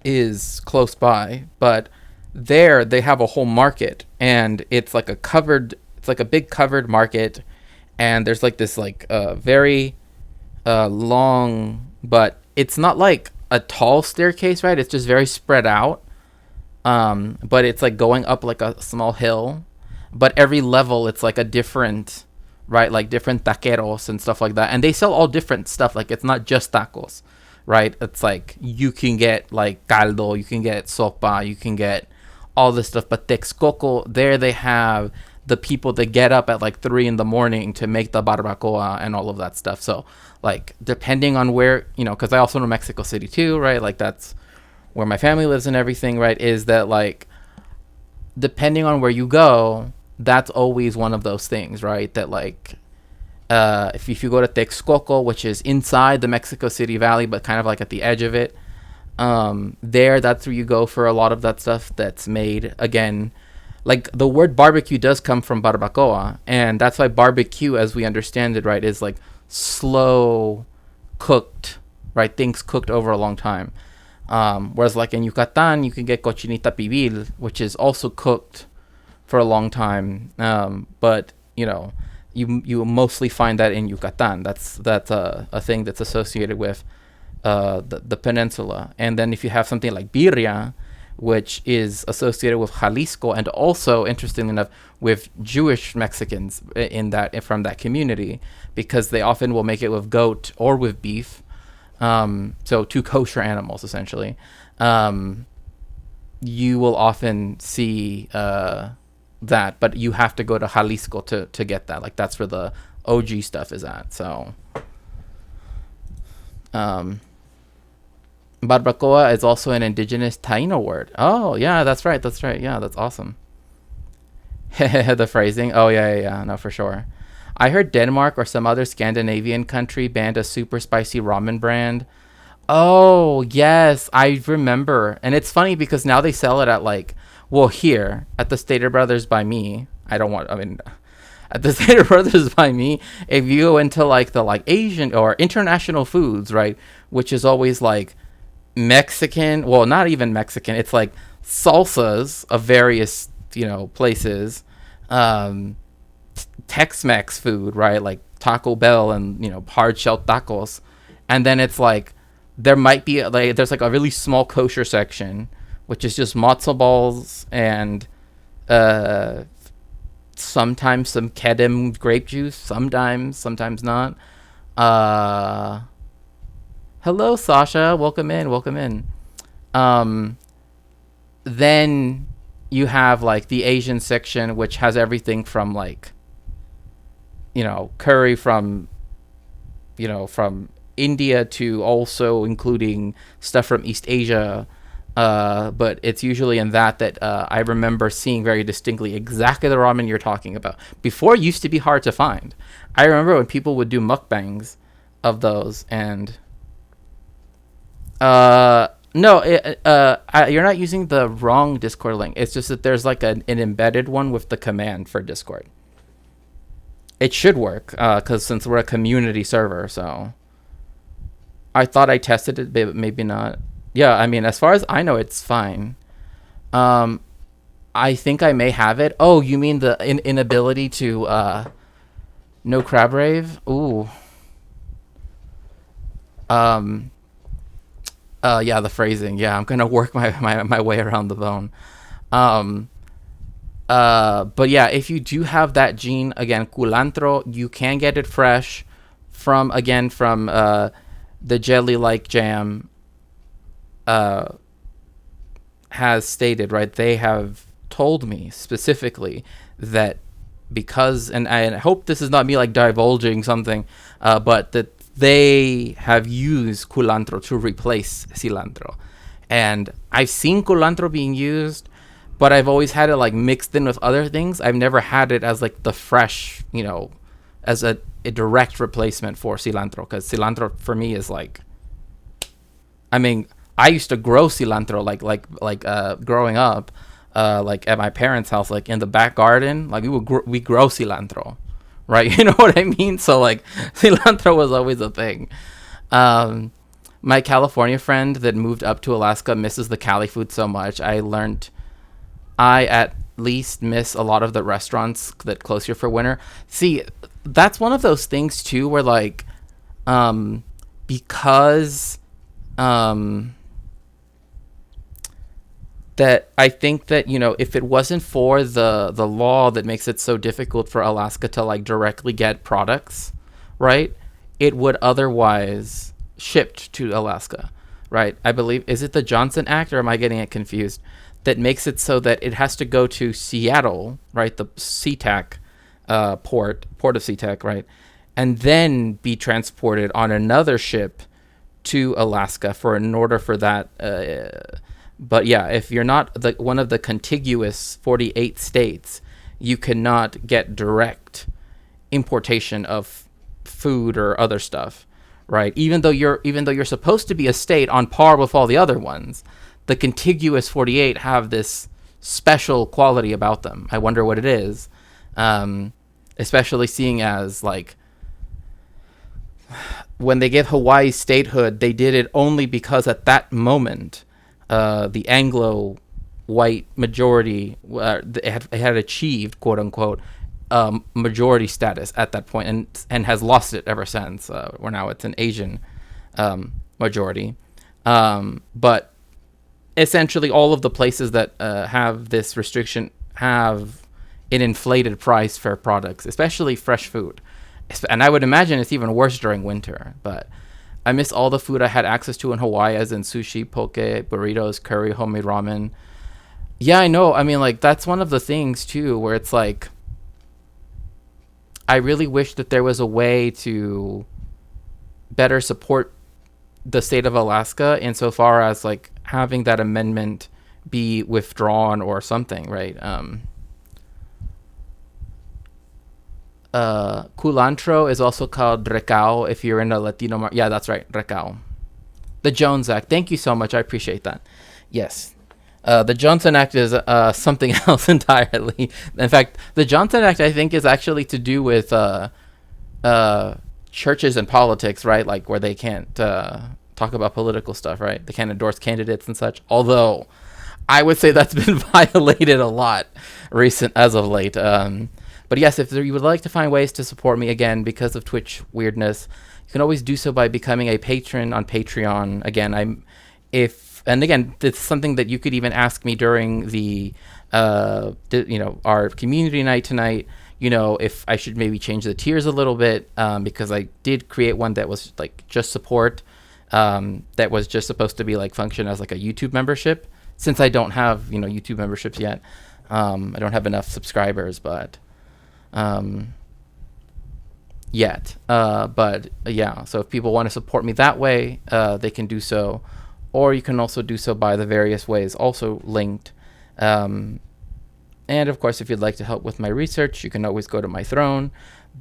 Is close by, but there they have a whole market, and it's like a big covered market, and there's like this very long, but it's not like a tall staircase, right? It's just very spread out, but it's like going up like a small hill, but every level it's like a different, right? Like different taqueros and stuff like that. And they sell all different stuff. Like it's not just tacos, right? It's like you can get like caldo, you can get sopa, you can get all this stuff. But Texcoco, there they have the people that get up at like 3 a.m. to make the barbacoa and all of that stuff. So like depending on where, because I also know Mexico City too, right? Like that's where my family lives and everything, right? Is that like depending on where you go, that's always one of those things, right? That like, if you go to Texcoco, which is inside the Mexico City Valley, but kind of like at the edge of it, that's where you go for a lot of that stuff that's made. Again, like the word barbecue does come from barbacoa, and that's why barbecue, as we understand it, right, is like slow cooked, right? Things cooked over a long time. Whereas like in Yucatan, you can get cochinita pibil, which is also cooked for a long time, but you mostly find that in Yucatan. That's a thing that's associated with the peninsula. And then if you have something like birria, which is associated with Jalisco, and also interestingly enough with Jewish Mexicans from that community, because they often will make it with goat or with beef, so 2 kosher animals essentially. You will often see that, but you have to go to Jalisco to get that. Like that's where the OG stuff is at. So barbacoa is also an indigenous Taino word. Oh yeah, that's right. Yeah, that's awesome. The phrasing. Oh yeah, no, for sure. I heard Denmark or some other Scandinavian country banned a super spicy ramen brand. Oh yes, I remember. And it's funny because now they sell it at like, Well, here at the Stater Brothers by me, at the Stater Brothers by me, if you go into like the like Asian or international foods, right, which is always like Mexican, well, not even Mexican, it's like salsas of various, places, Tex-Mex food, right, like Taco Bell and hard shell tacos, and then it's like there might be like there's like a really small kosher section, which is just matzo balls and sometimes some kedem grape juice, sometimes not. Hello, Sasha. Welcome in. Then you have like the Asian section, which has everything from like, curry from India to also including stuff from East Asia. But it's usually in that I remember seeing very distinctly exactly the ramen you're talking about. Before, it used to be hard to find. I remember when people would do mukbangs of those, and no, you're not using the wrong Discord link. It's just that there's like an embedded one with the command for Discord. It should work, because since we're a community server, so I thought I tested it, but maybe not. Yeah, I mean, as far as I know, it's fine. I think I may have it. Oh, you mean the inability to no crab rave? Ooh. Yeah, the phrasing. Yeah, I'm gonna work my way around the bone. But yeah, if you do have that gene, again, culantro, you can get it fresh from the jelly-like jam. Has stated, right, they have told me specifically that because, and I hope this is not me like divulging something, but that they have used culantro to replace cilantro. And I've seen culantro being used, but I've always had it like mixed in with other things. I've never had it as like the fresh, as a direct replacement for cilantro, because cilantro for me is like, I mean, I used to grow cilantro like growing up, like at my parents' house, like in the back garden, like we grow cilantro, right? You know what I mean? So like cilantro was always a thing. My California friend that moved up to Alaska misses the Cali food so much. I at least miss a lot of the restaurants that close here for winter. See, that's one of those things too, where like, because that I think that, if it wasn't for the law that makes it so difficult for Alaska to like directly get products, right, it would otherwise shipped to Alaska, right? I believe, is it the Johnson Act, or am I getting it confused, that makes it so that it has to go to Seattle, right, the SeaTac port of SeaTac, right, and then be transported on another ship to Alaska in order for that. But yeah, if you're not one of the contiguous 48 states, you cannot get direct importation of food or other stuff, right? Even though you're supposed to be a state on par with all the other ones, the contiguous 48 have this special quality about them. I wonder what it is, especially seeing as like when they gave Hawaii statehood, they did it only because at that moment, the Anglo-white majority it had achieved, quote unquote, majority status at that point, and has lost it ever since. Where now it's an Asian majority, but essentially all of the places that have this restriction have an inflated price for products, especially fresh food. And I would imagine it's even worse during winter. But I miss all the food I had access to in Hawaii, as in sushi, poke, burritos, curry, homemade ramen. Yeah, I know. I mean, like, that's one of the things too, where it's like, I really wish that there was a way to better support the state of Alaska insofar as like having that amendment be withdrawn or something, right? Culantro is also called recao if you're in a Latino yeah, that's right, recao. The Jones Act. Thank you so much. I appreciate that. Yes. The Johnson Act is something else entirely. In fact, the Johnson Act, I think, is actually to do with churches and politics, right? Like where they can't talk about political stuff, right? They can't endorse candidates and such. Although, I would say that's been violated a lot as of late. But yes, if you would like to find ways to support me, again, because of Twitch weirdness, you can always do so by becoming a patron on Patreon. Again, and again, it's something that you could even ask me during the our community night tonight. If I should maybe change the tiers a little bit, because I did create one that was like just support, that was just supposed to be like function as like a YouTube membership. Since I don't have YouTube memberships yet, I don't have enough subscribers, but yet. But yeah, so if people want to support me that way, they can do so. Or you can also do so by the various ways also linked. And of course, if you'd like to help with my research, you can always go to my throne.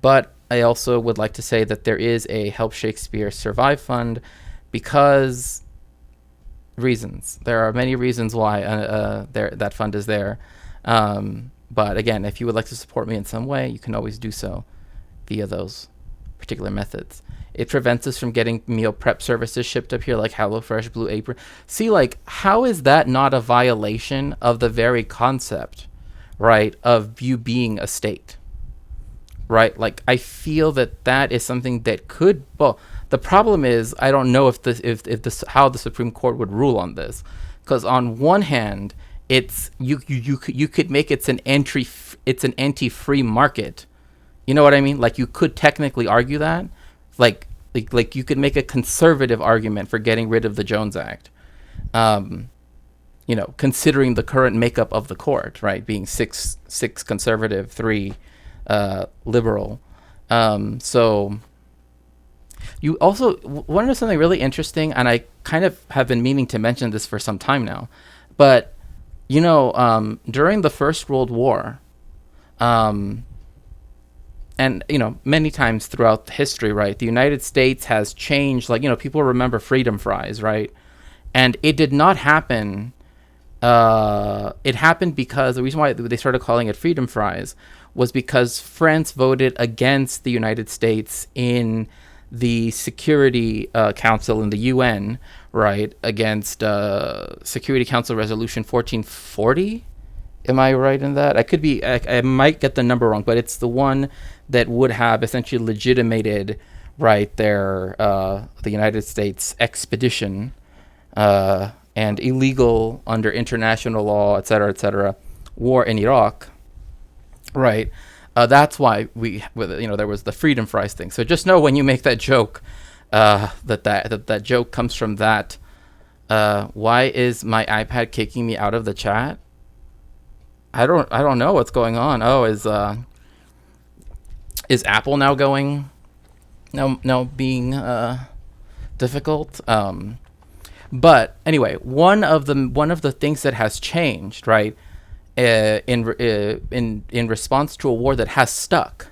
But I also would like to say that there is a Help Shakespeare Survive Fund, because reasons. There are many reasons why that fund is there. But again, if you would like to support me in some way, you can always do so via those particular methods. It prevents us from getting meal prep services shipped up here like HelloFresh, Blue Apron. See, like, how is that not a violation of the very concept, right, of you being a state? Right? Like, I feel that is something that could, well, the problem is I don't know if how the Supreme Court would rule on this, because on one hand, it's you could make it's an anti-free market. You know what I mean? Like, you could technically argue that, like you could make a conservative argument for getting rid of the Jones Act, considering the current makeup of the court, right, being six conservative, 3 liberal. So you also want to know something really interesting, and I kind of have been meaning to mention this for some time now, but during the First World War, and many times throughout history, right, the United States has changed. Like, people remember freedom fries, right? And it did not happen. It happened because the reason why they started calling it freedom fries was because France voted against the United States in the Security Council in the UN, right, against Security Council Resolution 1440. Am I right in that? I might get the number wrong, but it's the one that would have essentially legitimated, right, the United States expedition and illegal under international law, et cetera, war in Iraq, right? That's why there was the freedom fries thing. So just know when you make that joke, that joke comes from that. Why is my iPad kicking me out of the chat? I don't know what's going on. Oh, is Apple now being difficult? But anyway, one of the things that has changed, right, in response to a war that has stuck,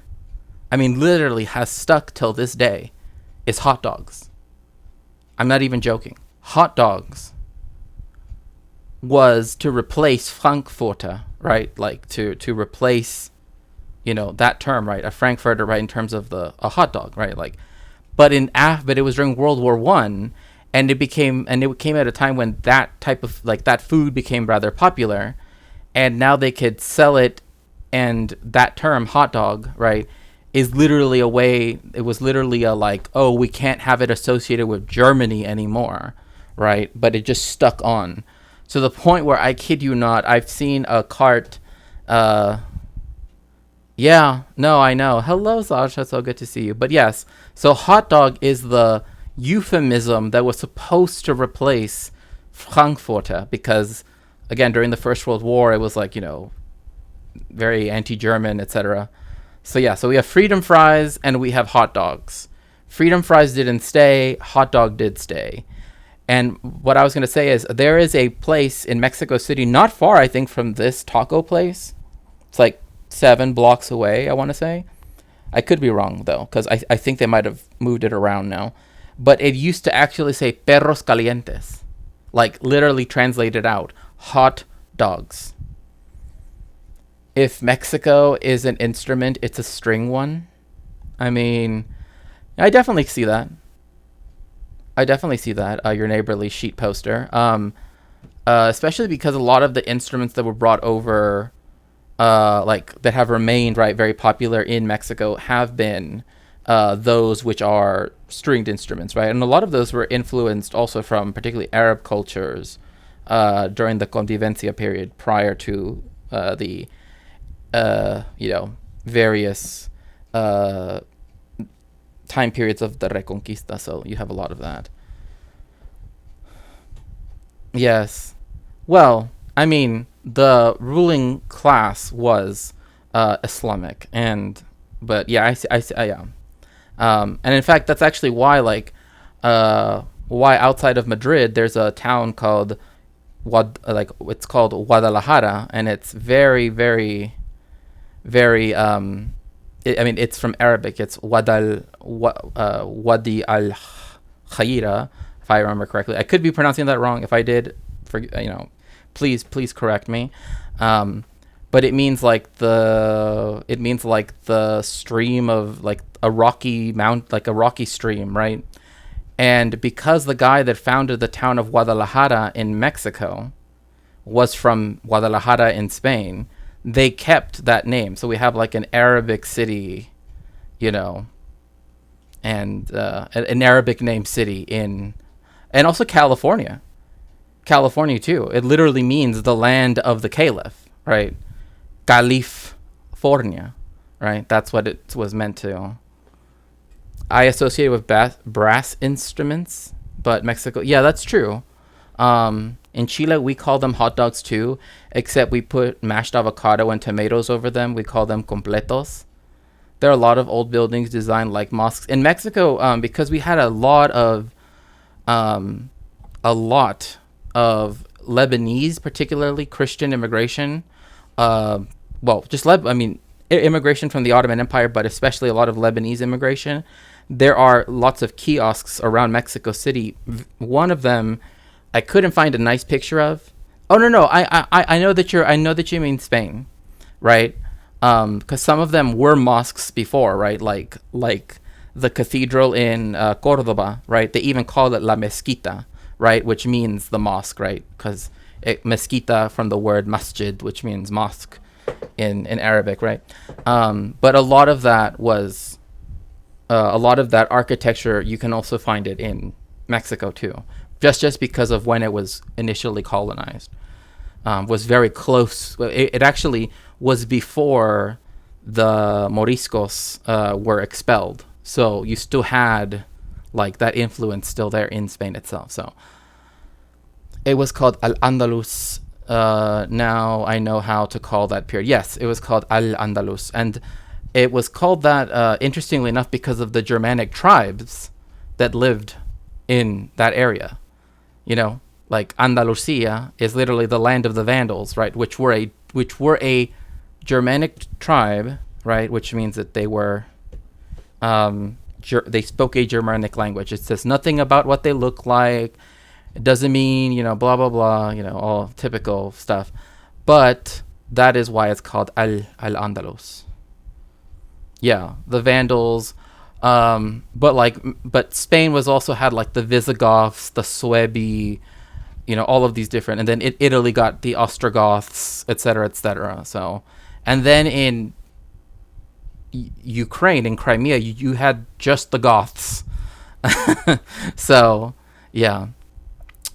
I mean literally has stuck till this day, is hot dogs. I'm not even joking. Hot dogs was to replace Frankfurter, right? Like to replace, that term, right? A Frankfurter, right? In terms of a hot dog, right? Like, but it was during World War I, and it came at a time when that type of that food became rather popular, and now they could sell it, and that term hot dog, right, is literally it was literally we can't have it associated with Germany anymore, right? But it just stuck on. To the point where, I kid you not, I've seen a cart. Yeah, no, I know. Hello, Sasha. So good to see you. But yes, so hot dog is the euphemism that was supposed to replace Frankfurter, because, again, during the First World War, it was very anti-German, etc. So yeah, so we have freedom fries and we have hot dogs. Freedom fries didn't stay. Hot dog did stay. And what I was going to say is there is a place in Mexico City, not far, I think, from this taco place. It's like 7 blocks away, I want to say. I could be wrong, though, because I think they might have moved it around now. But it used to actually say perros calientes, like literally translated out, hot dogs. If Mexico is an instrument, it's a string one. I mean, I definitely see that. Your neighborly sheet poster. Especially because a lot of the instruments that were brought over, like that have remained very popular in Mexico, have been those which are stringed instruments, right? And a lot of those were influenced also from particularly Arab cultures during the Convivencia period prior to the various time periods of the Reconquista. So you have a lot of that. Yes. Well, I mean, the ruling class was Islamic, but yeah, yeah. And in fact, that's actually why, why outside of Madrid there's a town called it's called Guadalajara, and it's very, very, very. It's from Arabic. It's Wadi al Khaira, if I remember correctly. I could be pronouncing that wrong. If I did, please correct me. But it means like the stream of like a rocky stream, right? And because the guy that founded the town of Guadalajara in Mexico was from Guadalajara in Spain, they kept that name. So we have like an Arabic city, and an Arabic named city and also California too. It literally means the land of the caliph, right? California, right? That's what it was meant to. I associate with brass instruments, but Mexico, yeah, that's true. In Chile, we call them hot dogs too, except we put mashed avocado and tomatoes over them. We call them completos. There are a lot of old buildings designed like mosques. In Mexico, because we had a lot of Lebanese, particularly Christian immigration. Immigration from the Ottoman Empire, but especially a lot of Lebanese immigration. There are lots of kiosks around Mexico City. One of them, I couldn't find a nice picture of. Oh no, I know that you mean Spain, right? Because some of them were mosques before, right? Like the cathedral in Cordoba, right? They even call it La Mezquita, right? Which means the mosque, right? Because mezquita from the word masjid, which means mosque in Arabic, right? But a lot of that architecture, you can also find it in Mexico too, just because of when it was initially colonized. Was very close. It actually was before the Moriscos were expelled, so you still had like that influence still there in Spain itself. So it was called Al-Andalus. Now I know how to call that period. Yes, it was called Al-Andalus, and it was called that, interestingly enough, because of the Germanic tribes that lived in that area. Like Andalusia is literally the land of the Vandals, right? Which were a Germanic tribe, right? Which means that they were, they spoke a Germanic language. It says nothing about what they look like. It doesn't mean, blah, blah, blah, all typical stuff. But that is why it's called Al-Andalus. Yeah, the Vandals. But Spain was also had like the Visigoths, the Suebi, all of these different. And then Italy got the Ostrogoths, etc., etc. So, and then in Ukraine, in Crimea, you had just the Goths. So, yeah.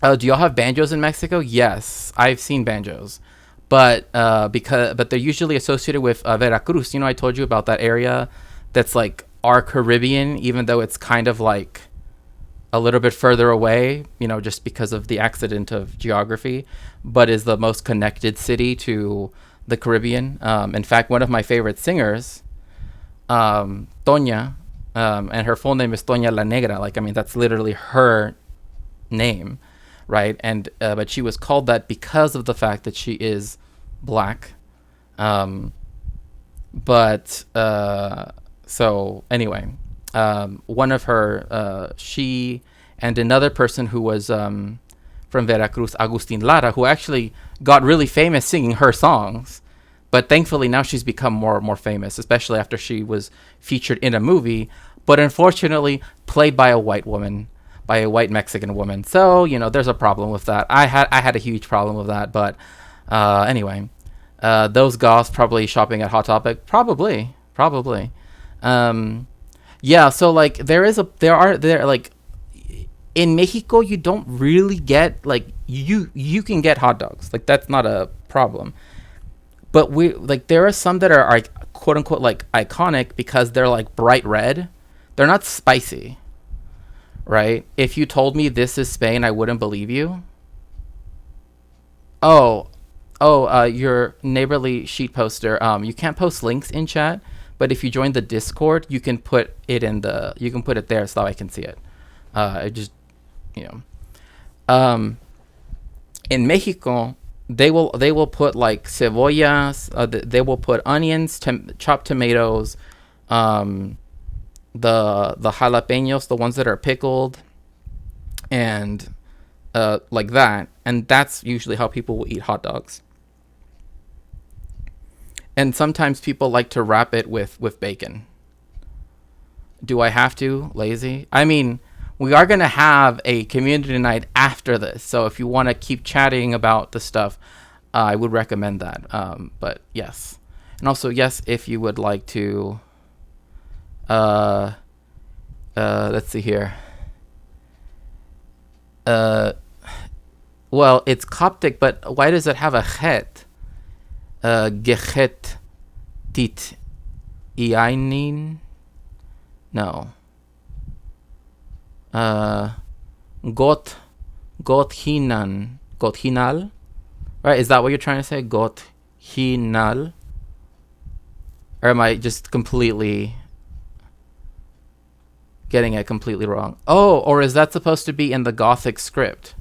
Do y'all have banjos in Mexico? Yes, I've seen banjos, but they're usually associated with Veracruz. I told you about that area that's like our Caribbean, even though it's kind of like a little bit further away, just because of the accident of geography, but is the most connected city to the Caribbean. In fact, one of my favorite singers, Toña, and her full name is Toña La Negra. That's literally her name. Right, and but she was called that because of the fact that she is black. So anyway, one of her, she and another person who was from Veracruz, Agustin Lara, who actually got really famous singing her songs. But thankfully now she's become more and more famous, especially after she was featured in a movie, but unfortunately played by a white woman, by a white Mexican woman. So, there's a problem with that. I had a huge problem with that, but anyway, those goths probably shopping at Hot Topic, probably. Yeah, so like in Mexico you don't really get like you can get hot dogs, like that's not a problem. But there are some that are like quote unquote like iconic because they're like bright red. They're not spicy, right? If you told me this is Spain, I wouldn't believe you. Your neighborly sheet poster. You can't post links in chat, but if you join the Discord, you can put it there so I can see it. In Mexico, they will put like cebollas. They will put onions, chopped tomatoes, the jalapenos, the ones that are pickled, and like that. And that's usually how people will eat hot dogs. And sometimes people like to wrap it with bacon. Do I have to? Lazy? I mean, we are going to have a community night after this. So if you want to keep chatting about the stuff, I would recommend that. But yes. And also, yes, if you would like to, let's see here. Well, it's Coptic, but why does it have a chet? Gechet tit iainin? No. Gothinal? Right, is that what you're trying to say? Gothinal? Or am I just completely getting it completely wrong? Oh, or is that supposed to be in the Gothic script?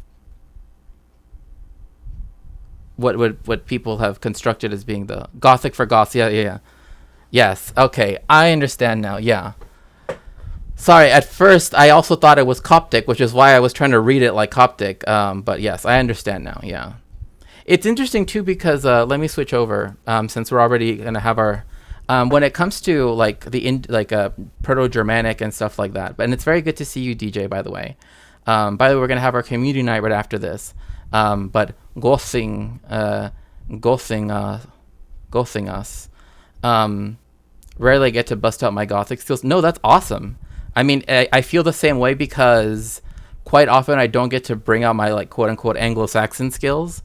What people have constructed as being the Gothic for Goths. Yeah. Yes, okay, I understand now, yeah. Sorry, at first I also thought it was Coptic, which is why I was trying to read it like Coptic. But yes, I understand now, yeah. It's interesting too because, let me switch over, since we're already going to have our... when it comes to like Proto-Germanic and stuff like that, and it's very good to see you, DJ, by the way. By the way, we're going to have our community night right after this. But gothing us. Rarely get to bust out my Gothic skills. No, that's awesome. I mean, I feel the same way because quite often I don't get to bring out my like quote unquote Anglo-Saxon skills,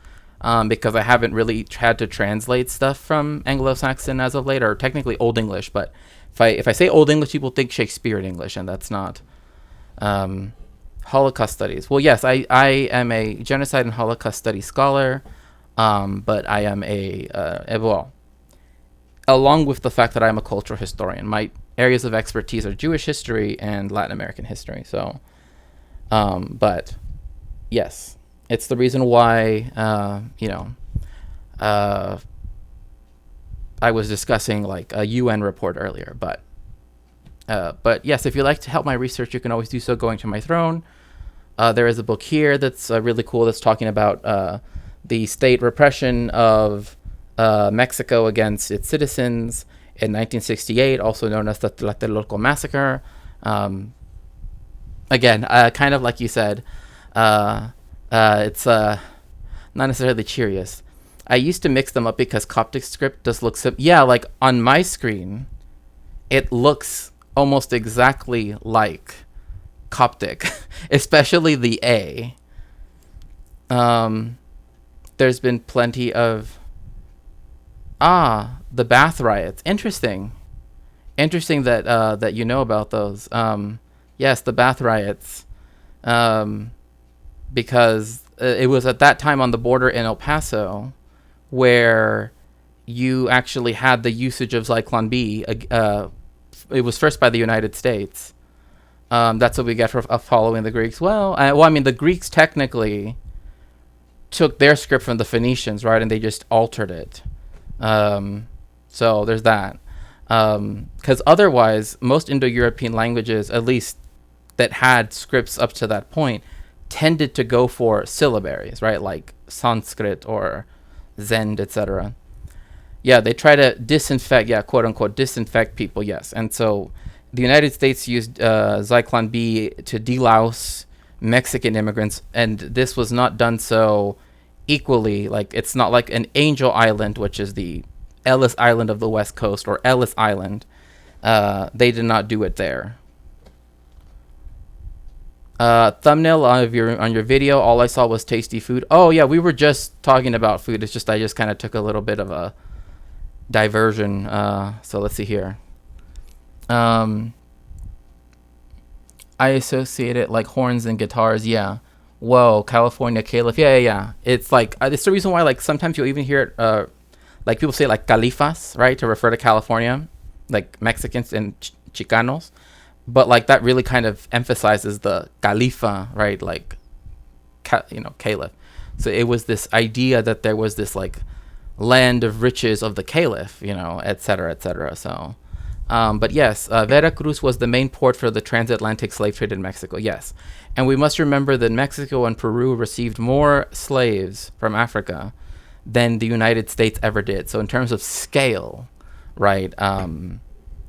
because I haven't really had to translate stuff from Anglo-Saxon as of late, or technically Old English. But if I say Old English, people think Shakespearean English, and that's not. Holocaust studies. Well, yes, I am a genocide and Holocaust studies scholar, but I am along with the fact that I'm a cultural historian, my areas of expertise are Jewish history and Latin American history. So, but yes, it's the reason why, I was discussing like a UN report earlier, but yes, if you'd like to help my research, you can always do so going to my throne. There is a book here that's really cool that's talking about the state repression of Mexico against its citizens in 1968, also known as the Tlatelolco Massacre. Again, kind of like you said, it's not necessarily the cheeriest. I used to mix them up because Coptic script does look like on my screen, it looks almost exactly like Coptic, especially the A. There's been plenty of the Bath riots. Interesting that you know about those. Yes, the Bath riots, because it was at that time on the border in El Paso where you actually had the usage of Zyklon B. It was first by the United States. That's what we get for following the Greeks. The Greeks technically took their script from the Phoenicians, right? And they just altered it. So there's that. Because otherwise, most Indo-European languages, at least that had scripts up to that point, tended to go for syllabaries, right? Like Sanskrit or Zend, etc. Yeah, they try to disinfect, yeah, quote unquote, disinfect people, yes. And so the United States used Zyklon B to delouse Mexican immigrants, and this was not done so equally. Like, it's not like an Angel Island, which is the Ellis Island of the West Coast, or Ellis Island. They did not do it there. Thumbnail on your video, all I saw was tasty food. Oh yeah, we were just talking about food. It's just I just kind of took a little bit of a diversion. So let's see here. I associate it like horns and guitars. Yeah. Whoa, California Caliph. Yeah. It's like it's the reason why like sometimes you'll even hear it. Like people say like Califas, right, to refer to California, like Mexicans and Chicanos. But like that really kind of emphasizes the Califa, right? Like, Caliph. So it was this idea that there was this like land of riches of the Caliph, et cetera, et cetera. So, but yes, Veracruz was the main port for the transatlantic slave trade in Mexico. Yes. And we must remember that Mexico and Peru received more slaves from Africa than the United States ever did. So in terms of scale, right,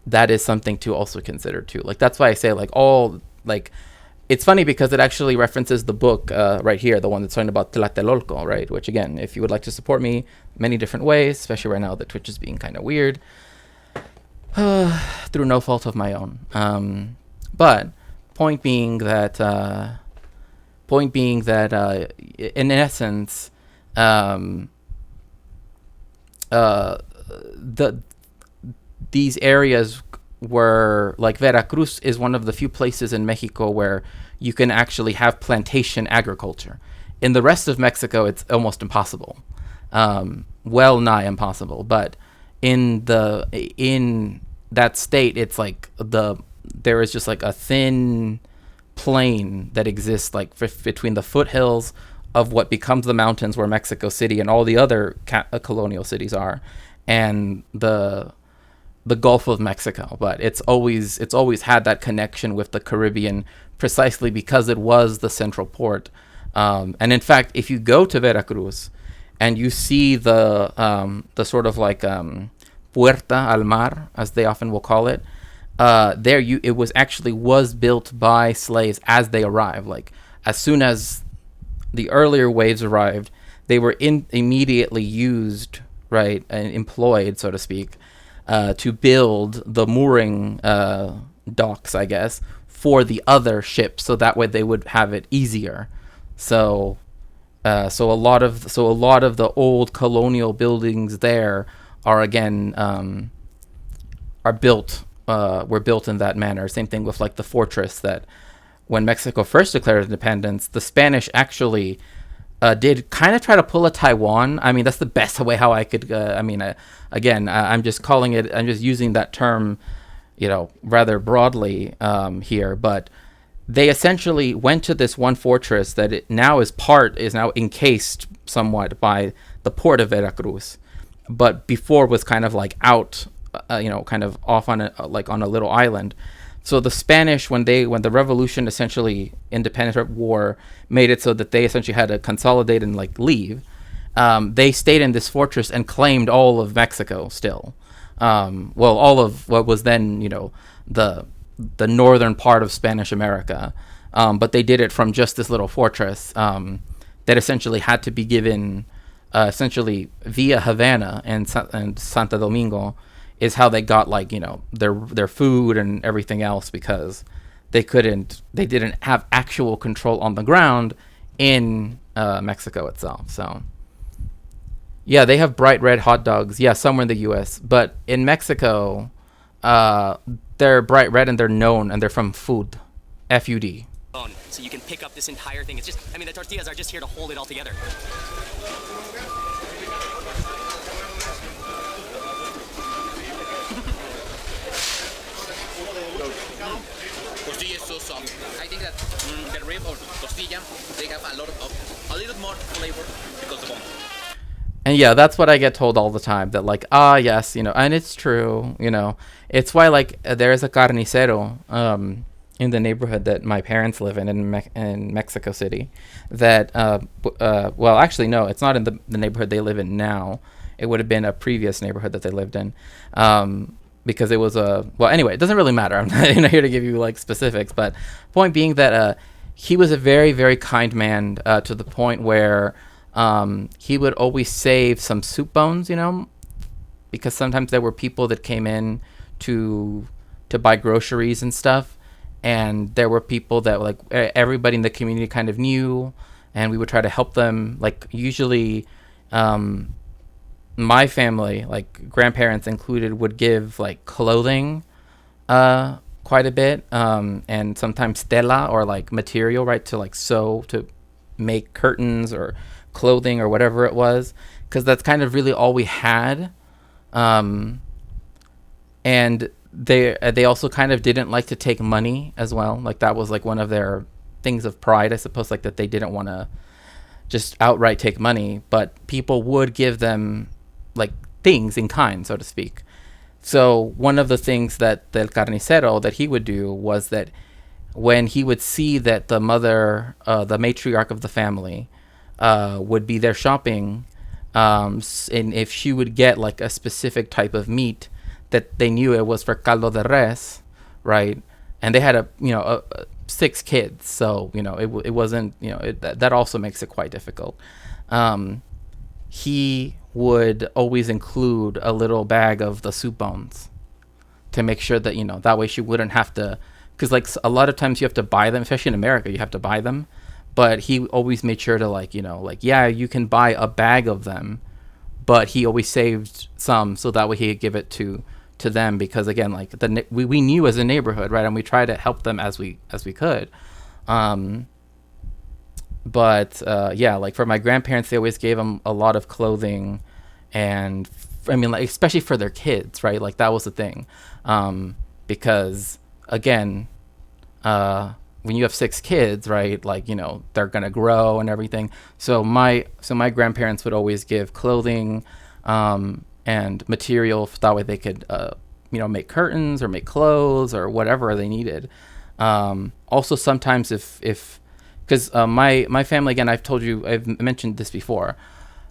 that is something to also consider too. Like, that's why I say it's funny because it actually references the book right here, the one that's talking about Tlatelolco, right? Which again, if you would like to support me many different ways, especially right now that Twitch is being kind of weird, through no fault of my own. But point being that in essence, these areas were like Veracruz is one of the few places in Mexico where you can actually have plantation agriculture. In the rest of Mexico, it's almost impossible, well nigh impossible. But in that state, it's like there is just like a thin plain that exists like between the foothills of what becomes the mountains where Mexico City and all the other colonial cities are, and the Gulf of Mexico. But it's always had that connection with the Caribbean precisely because it was the central port. And in fact, if you go to Veracruz and you see the sort of like Puerta al Mar, as they often will call it, it was built by slaves as they arrived. Like, as soon as the earlier waves arrived, they were immediately used, right, and employed, so to speak, to build the mooring docks, I guess, for the other ships, so that way they would have it easier. So a lot of the old colonial buildings there are again were built in that manner. Same thing with like the fortress that when Mexico first declared independence, the Spanish actually did kind of try to pull a Taiwan. I mean, that's the best way how I could. I'm just calling it. I'm just using that term, rather broadly here. But they essentially went to this one fortress that is now encased somewhat by the port of Veracruz, but before was kind of like out, kind of off on on a little island. So the Spanish, when the revolution, essentially independent war, made it so that they essentially had to consolidate and leave, they stayed in this fortress and claimed all of Mexico still. All of what was then, the northern part of Spanish America. But they did it from just this little fortress that essentially had to be given, essentially via Havana and Santo Domingo, is how they got their food and everything else, because they didn't have actual control on the ground in Mexico itself. So yeah, they have bright red hot dogs. Yeah, somewhere in the U.S., but in Mexico, they're bright red and they're known, and they're from food, F-U-D. So you can pick up this entire thing. It's just, the tortillas are just here to hold it all together. Tortilla is so soft. I think that the rib or tortilla, they have a little more flavor because of the bone. And yeah, that's what I get told all the time, that yes, and it's true, it's why there is a carnicero in the neighborhood that my parents live in Mexico City. That well, actually, no, it's not in the neighborhood they live in now. It would have been a previous neighborhood that they lived in, because it was a well. Anyway, it doesn't really matter. I'm not here to give you like specifics, but point being that he was a very, very kind man, to the point where he would always save some soup bones, because sometimes there were people that came in to buy groceries and stuff, and there were people that like everybody in the community kind of knew, and we would try to help them. Like usually, my family, like grandparents included, would give like clothing quite a bit, and sometimes tela, or like material, right, to like sew, to make curtains or clothing or whatever it was, because that's kind of really all we had. And they also kind of didn't like to take money as well. Like that was like one of their things of pride, I suppose, like that they didn't want to just outright take money, but people would give them like things in kind, so to speak. So one of the things that the carnicero that he would do was that when he would see that the mother, the matriarch of the family, would be there shopping, and if she would get like a specific type of meat that they knew it was for caldo de res, right? And they had 6 kids, so it wasn't, that also makes it quite difficult. He would always include a little bag of the soup bones to make sure that that way she wouldn't have to, because like a lot of times you have to buy them, especially in America, you have to buy them. But he always made sure to yeah, you can buy a bag of them, but he always saved some so that way he could give it to them, because again, like we knew as a neighborhood, right, and we tried to help them as we could. But yeah, like for my grandparents, they always gave them a lot of clothing, and I mean, like especially for their kids, right? Like that was the thing, because again, when you have 6 kids, right, like they're gonna grow and everything. So my grandparents would always give clothing, and material, that way they could make curtains or make clothes or whatever they needed. Also sometimes if because my family, again, I've mentioned this before,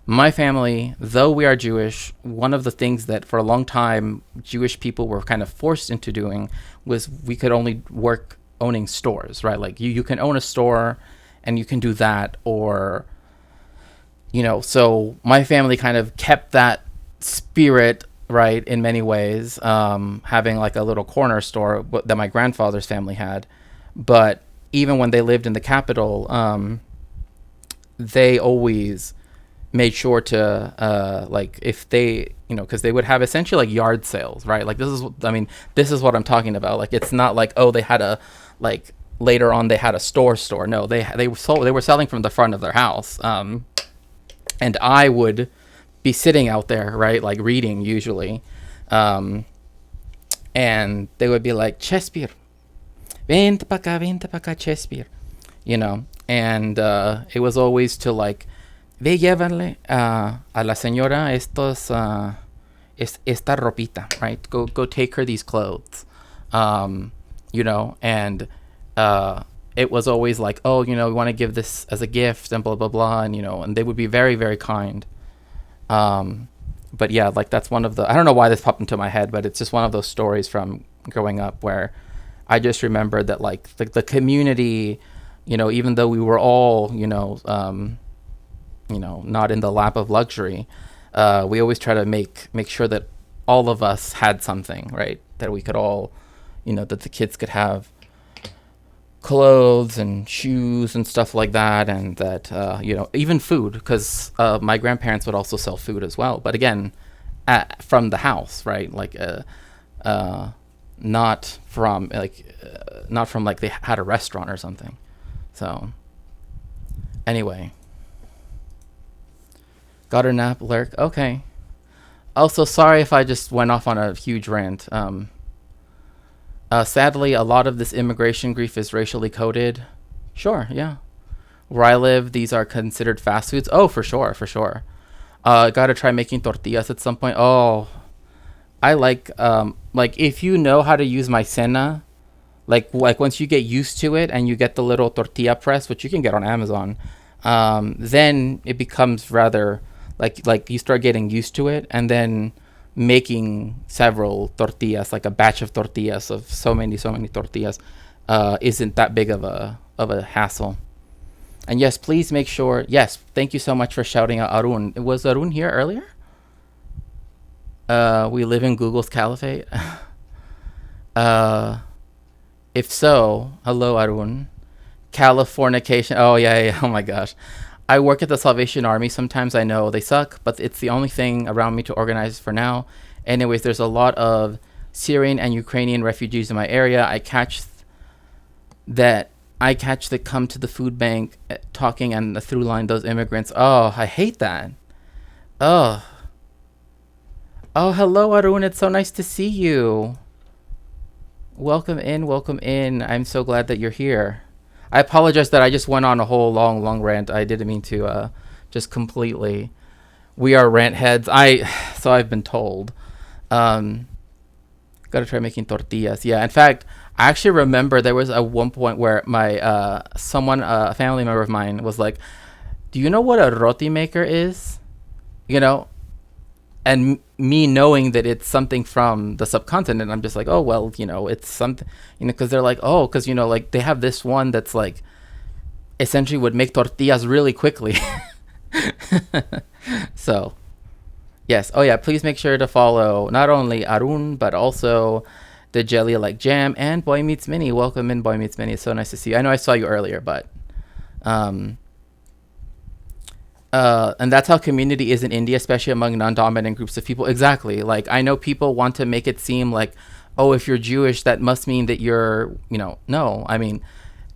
my family, though we are Jewish, one of the things that for a long time Jewish people were kind of forced into doing was we could only work owning stores, right? Like you can own a store and you can do that, or so my family kind of kept that spirit, right, in many ways, having like a little corner store that my grandfather's family had. But even when they lived in the capital, they always made sure to like if they because they would have essentially like yard sales, right? Like this is what I'm talking about. Like it's not like, oh, they had a like later on they had a store. No, they were selling from the front of their house, and I would be sitting out there, right, like reading usually, and they would be like, Chespir, vente pa acá, Chespir, and it was always to like, ve llevarle a la señora esta ropita, right? Go take her these clothes, and it was always like, oh, we want to give this as a gift and blah blah blah, and they would be very, very kind. But yeah, like that's one of the, I don't know why this popped into my head, but it's just one of those stories from growing up where I just remembered that like the community, even though we were all, not in the lap of luxury, we always try to make sure that all of us had something, right? That we could all, that the kids could have clothes and shoes and stuff like that, and that even food, because my grandparents would also sell food as well, but again from the house, right? Like not from like they had a restaurant or something. So anyway, got a nap, lurk. Okay. Also, sorry if I just went off on a huge rant. Sadly, a lot of this immigration grief is racially coded. Sure, yeah. Where I live, these are considered fast foods. Oh, for sure. Gotta try making tortillas at some point. Oh, I like if you know how to use Maicena, Like once you get used to it and you get the little tortilla press, which you can get on Amazon, then it becomes rather like you start getting used to it, and then making several tortillas, like a batch of tortillas of so many tortillas, isn't that big of a hassle. And yes, please make sure. Yes, thank you so much for shouting out Arun. Was Arun here earlier? We live in Google's caliphate. If so, hello Arun. Californication. Oh yeah. Oh my gosh. I work at the Salvation Army. Sometimes I know they suck, but it's the only thing around me to organize for now. Anyways, there's a lot of Syrian and Ukrainian refugees in my area. I catch that come to the food bank talking, and the through line those immigrants. Oh, I hate that. Oh, hello Arun. It's so nice to see you. Welcome in. I'm so glad that you're here. I apologize that I just went on a whole long rant. I didn't mean to just completely. We are rant heads. So I've been told. Gotta try making tortillas. Yeah, in fact, I actually remember there was at one point where my a family member of mine was like, "Do you know what a roti maker is?" You know, and me knowing that it's something from the subcontinent, I'm just like, oh well, it's something, because they're like, oh, because like they have this one that's like essentially would make tortillas really quickly. So yes. Oh yeah, please make sure to follow not only Arun but also the Jelly Like Jam and Boy Meets Mini. Welcome in, Boy Meets Mini. It's so nice to see you. I know I saw you earlier, but and that's how community is in India, especially among non-dominant groups of people. Exactly. Like, I know people want to make it seem like, oh, if you're Jewish, that must mean that you're, no. I mean,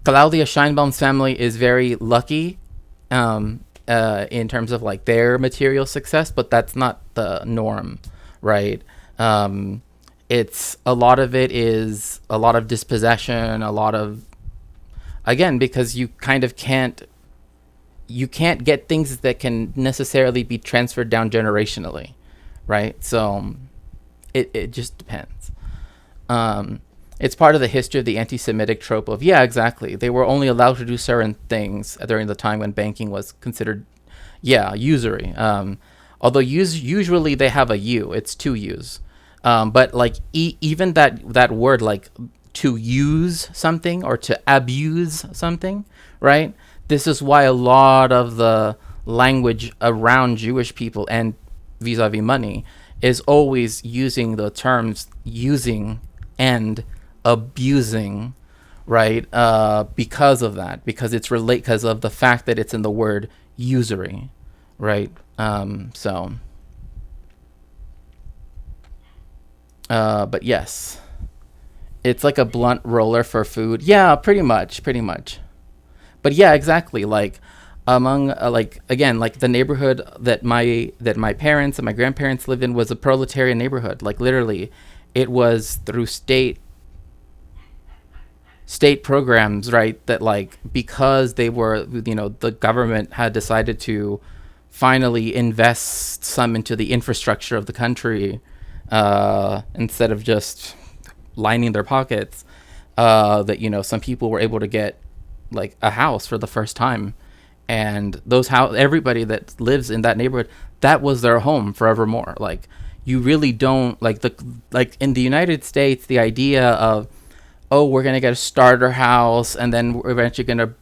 Claudia Scheinbaum's family is very lucky in terms of like their material success, but that's not the norm, right? It's a lot of it is a lot of dispossession, a lot of, again, because you kind of can't get things that can necessarily be transferred down generationally, right? So it just depends. It's part of the history of the anti-Semitic trope of, yeah, exactly. They were only allowed to do certain things during the time when banking was considered, usury. Although usually they have a U, it's two U's. But like even that word, like to use something or to abuse something, right? This is why a lot of the language around Jewish people and vis-a-vis money is always using the terms using and abusing, right? Because of that, because because of the fact that it's in the word usury, right? But yes, it's like a blunt roller for food. Yeah, pretty much. But yeah, exactly. Like among like the neighborhood that my parents and my grandparents lived in was a proletarian neighborhood. Like literally, it was through state programs, right? That like because they were, the government had decided to finally invest some into the infrastructure of the country instead of just lining their pockets. That some people were able to get like a house for the first time, and everybody that lives in that neighborhood, that was their home forevermore. Like you really don't like in the United States, the idea of, oh, we're gonna get a starter house and then we're eventually gonna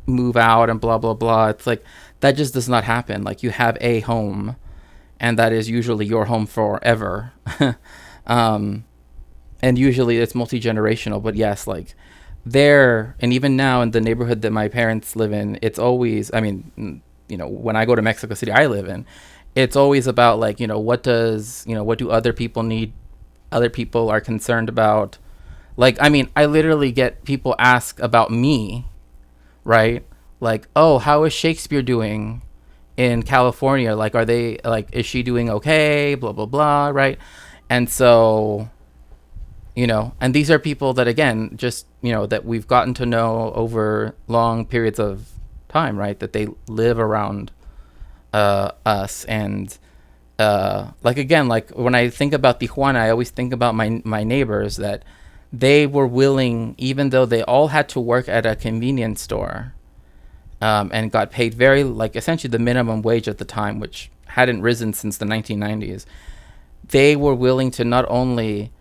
move out and blah blah blah. It's like that just does not happen. Like you have a home, and that is usually your home forever. And usually it's multi-generational. But yes, like there, and even now in the neighborhood that my parents live in, it's always, I mean, when I go to Mexico City, I live in, it's always about like, what do other people need? Other people are concerned about. Like, I mean, I literally get people ask about me, right? Like, oh, how is Shakespeare doing in California? Like, is she doing okay? Blah, blah, blah, right? And so, and these are people that, again, just, that we've gotten to know over long periods of time, right? That they live around us. And, like, again, like when I think about Tijuana, I always think about my neighbors that they were willing, even though they all had to work at a convenience store, and got paid very, like, essentially the minimum wage at the time, which hadn't risen since the 1990s. They were willing to not only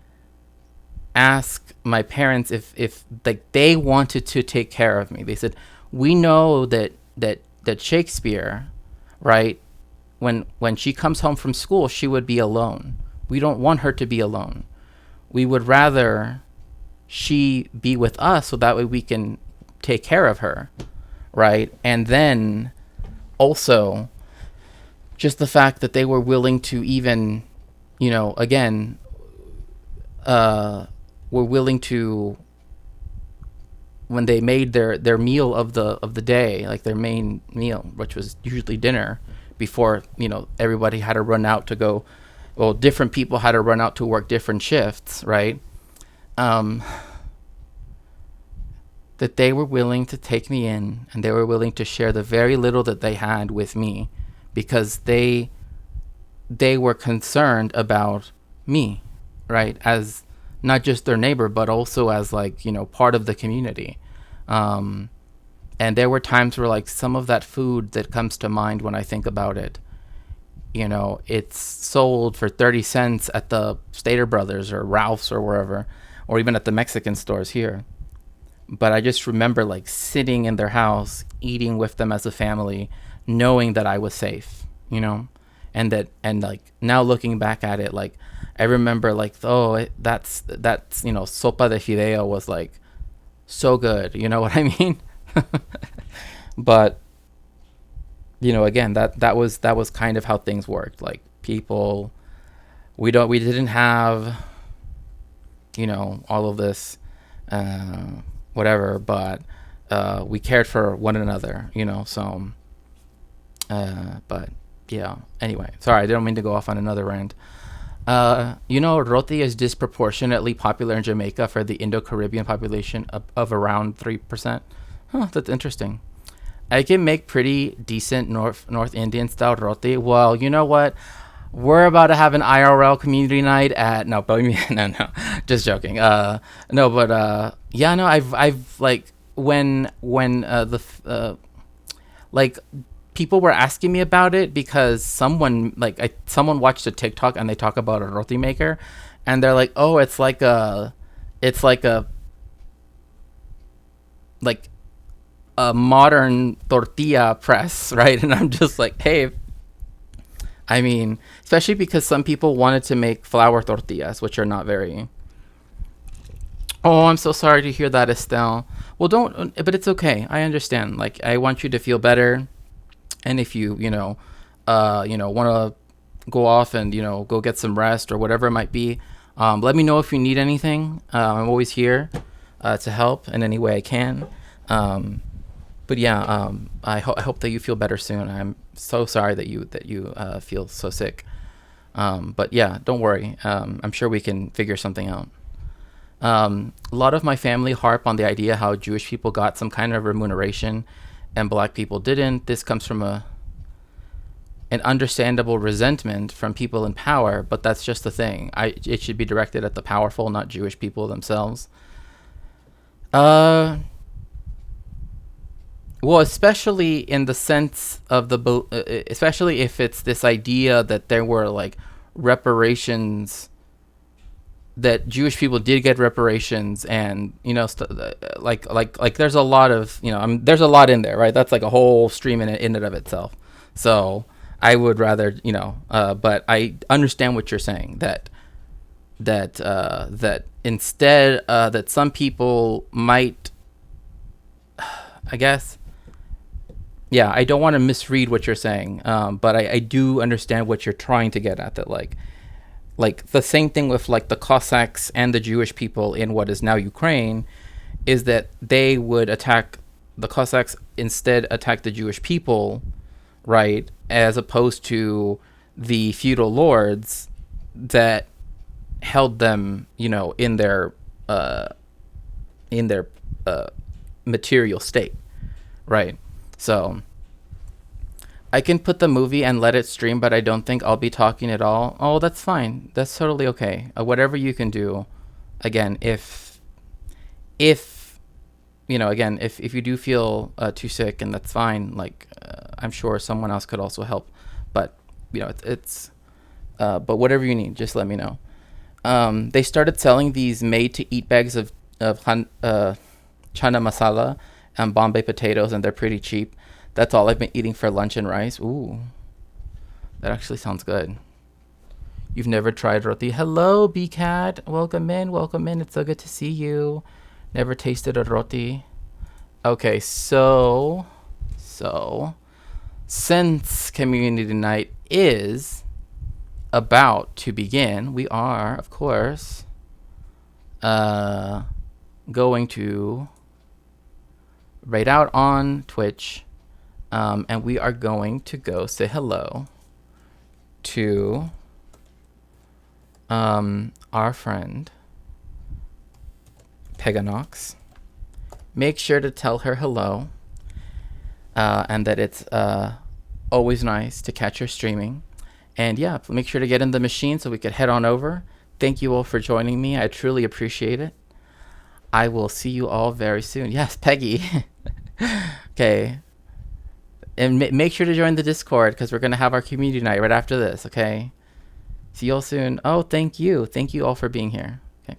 ask my parents if like they wanted to take care of me. They said, we know that Shakespeare, right, when she comes home from school, she would be alone. We don't want her to be alone. We would rather she be with us so that way we can take care of her, right? And then also just the fact that they were willing to even, you know, again, were willing to, when they made their meal of the day, like their main meal, which was usually dinner, before, you know, everybody had to run out to go, well, different people had to run out to work different shifts, right? That they were willing to take me in, and they were willing to share the very little that they had with me, because they were concerned about me, right, as not just their neighbor, but also as, like, you know, part of the community. And there were times where, like, some of that food that comes to mind when I think about it, you know, it's sold for 30 cents at the Stater Brothers or Ralph's or wherever, or even at the Mexican stores here. But I just remember, like, sitting in their house, eating with them as a family, knowing that I was safe, you know, and like, now looking back at it, like, I remember, like, that's, you know, sopa de fideo was, like, so good, you know what I mean? But, you know, again, that was kind of how things worked. Like, people, we didn't have, you know, all of this, whatever, but we cared for one another, you know, so, but yeah, anyway, sorry, I didn't mean to go off on another rant. You know, roti is disproportionately popular in Jamaica for the Indo-Caribbean population of around 3%. Huh, that's interesting. I can make pretty decent North Indian style roti. Well, you know what? We're about to have an IRL community night at no, just joking. Yeah, no, I've like when like people were asking me about it because someone watched a TikTok and they talk about a roti maker, and they're like, oh, it's like a modern tortilla press, right? And I'm just like, hey, I mean, especially because some people wanted to make flour tortillas, which are not very. Oh, I'm so sorry to hear that, Estelle. Well, but it's okay. I understand. Like, I want you to feel better. And if you want to go off and, you know, go get some rest or whatever it might be, let me know if you need anything. I'm always here to help in any way I can. But yeah, I hope that you feel better soon. I'm so sorry that you feel so sick. But yeah, don't worry. I'm sure we can figure something out. A lot of my family harp on the idea how Jewish people got some kind of remuneration and black people didn't. This comes from an understandable resentment from people in power, but that's just the thing. It should be directed at the powerful, not Jewish people themselves. Well, especially in the sense of especially if it's this idea that there were like reparations, that Jewish people did get reparations, and you know, like there's a lot of, you know, there's a lot in there, right? That's like a whole stream in and of itself. So I would rather, you know, but I understand what you're saying, that instead that some people might, I guess. Yeah, I don't want to misread what you're saying, but I do understand what you're trying to get at. That like the same thing with like the Cossacks and the Jewish people in what is now Ukraine, is that they would attack the Cossacks, instead attack the Jewish people, right? As opposed to the feudal lords that held them, you know, in their material state, right? So I can put the movie and let it stream, but I don't think I'll be talking at all. Oh, that's fine. That's totally okay. Whatever you can do. Again, if if again, if you do feel too sick, and that's fine, like I'm sure someone else could also help, but it's but whatever you need, just let me know. They started selling these made to eat bags of chana masala and Bombay potatoes, and they're pretty cheap. That's all I've been eating for lunch and rice. Ooh, that actually sounds good. You've never tried roti? Hello, B-Cat. Welcome in, welcome in. It's so good to see you. Never tasted a roti. Okay, so since community night is about to begin, we are, of course, going to raid out on Twitch, and we are going to go say hello to our friend Peganox. Make sure to tell her hello, and that it's always nice to catch her streaming. And yeah, make sure to get in the machine so we could head on over. Thank you all for joining me. I truly appreciate it. I will see you all very soon. Yes, Peggy. Okay. And make sure to join the Discord, because we're going to have our community night right after this, okay? See you all soon. Oh, thank you. Thank you all for being here. Okay.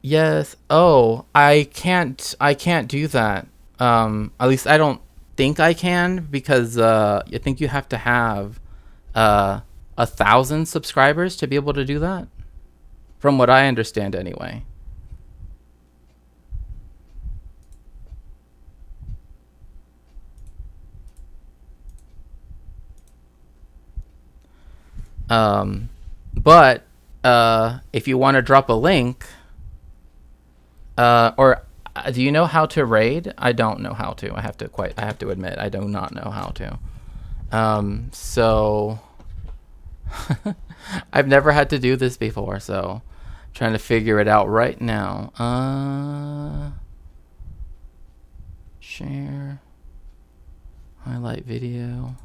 Yes. Oh, I can't do that. At least I don't think I can, because I think you have to have 1,000 subscribers to be able to do that, from what I understand anyway. But if you want to drop a link, or do you know how to raid? I don't know how to. I have to admit, I do not know how to. So I've never had to do this before, so I'm trying to figure it out right now. Share, highlight video.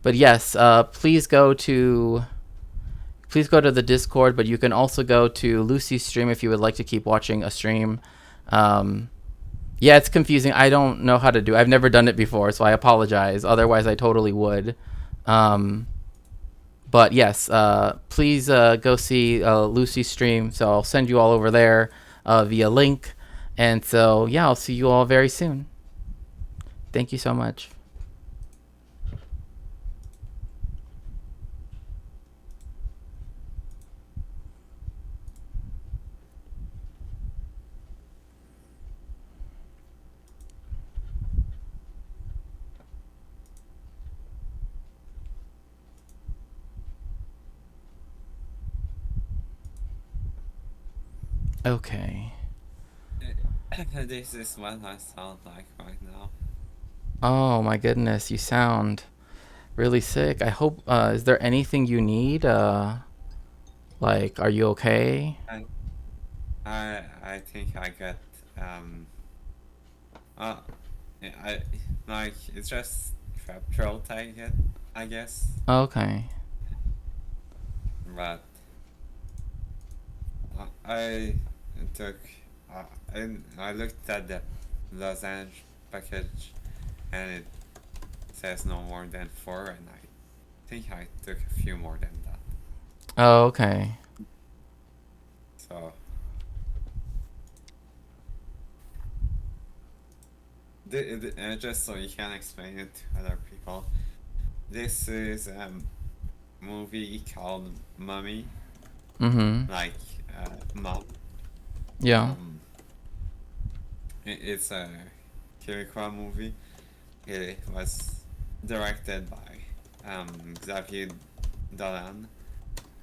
But yes, please go to the Discord, but you can also go to Lucy's stream if you would like to keep watching a stream. Yeah, it's confusing. I don't know how to do it. I've never done it before, so I apologize. Otherwise, I totally would. But yes, please go see Lucy's stream. So I'll send you all over there via link. And so, yeah, I'll see you all very soon. Thank you so much. Okay. This is what I sound like right now. Oh my goodness, you sound really sick. I hope, is there anything you need? Like, are you okay? I think I got I like, it's just trap throat, I guess. Okay. But I took I looked at the lozenge package, and it says no more than 4, and I think I took a few more than that. Oh, okay. So just so you can explain it to other people, this is a movie called Mummy, Mm-hmm. like Mom. Yeah. It's a Québécois movie. It was directed by Xavier Dolan,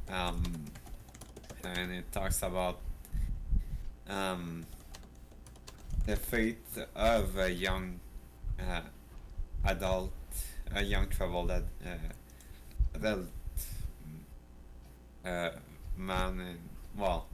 and it talks about the fate of a young adult, a young troubled adult man, and well,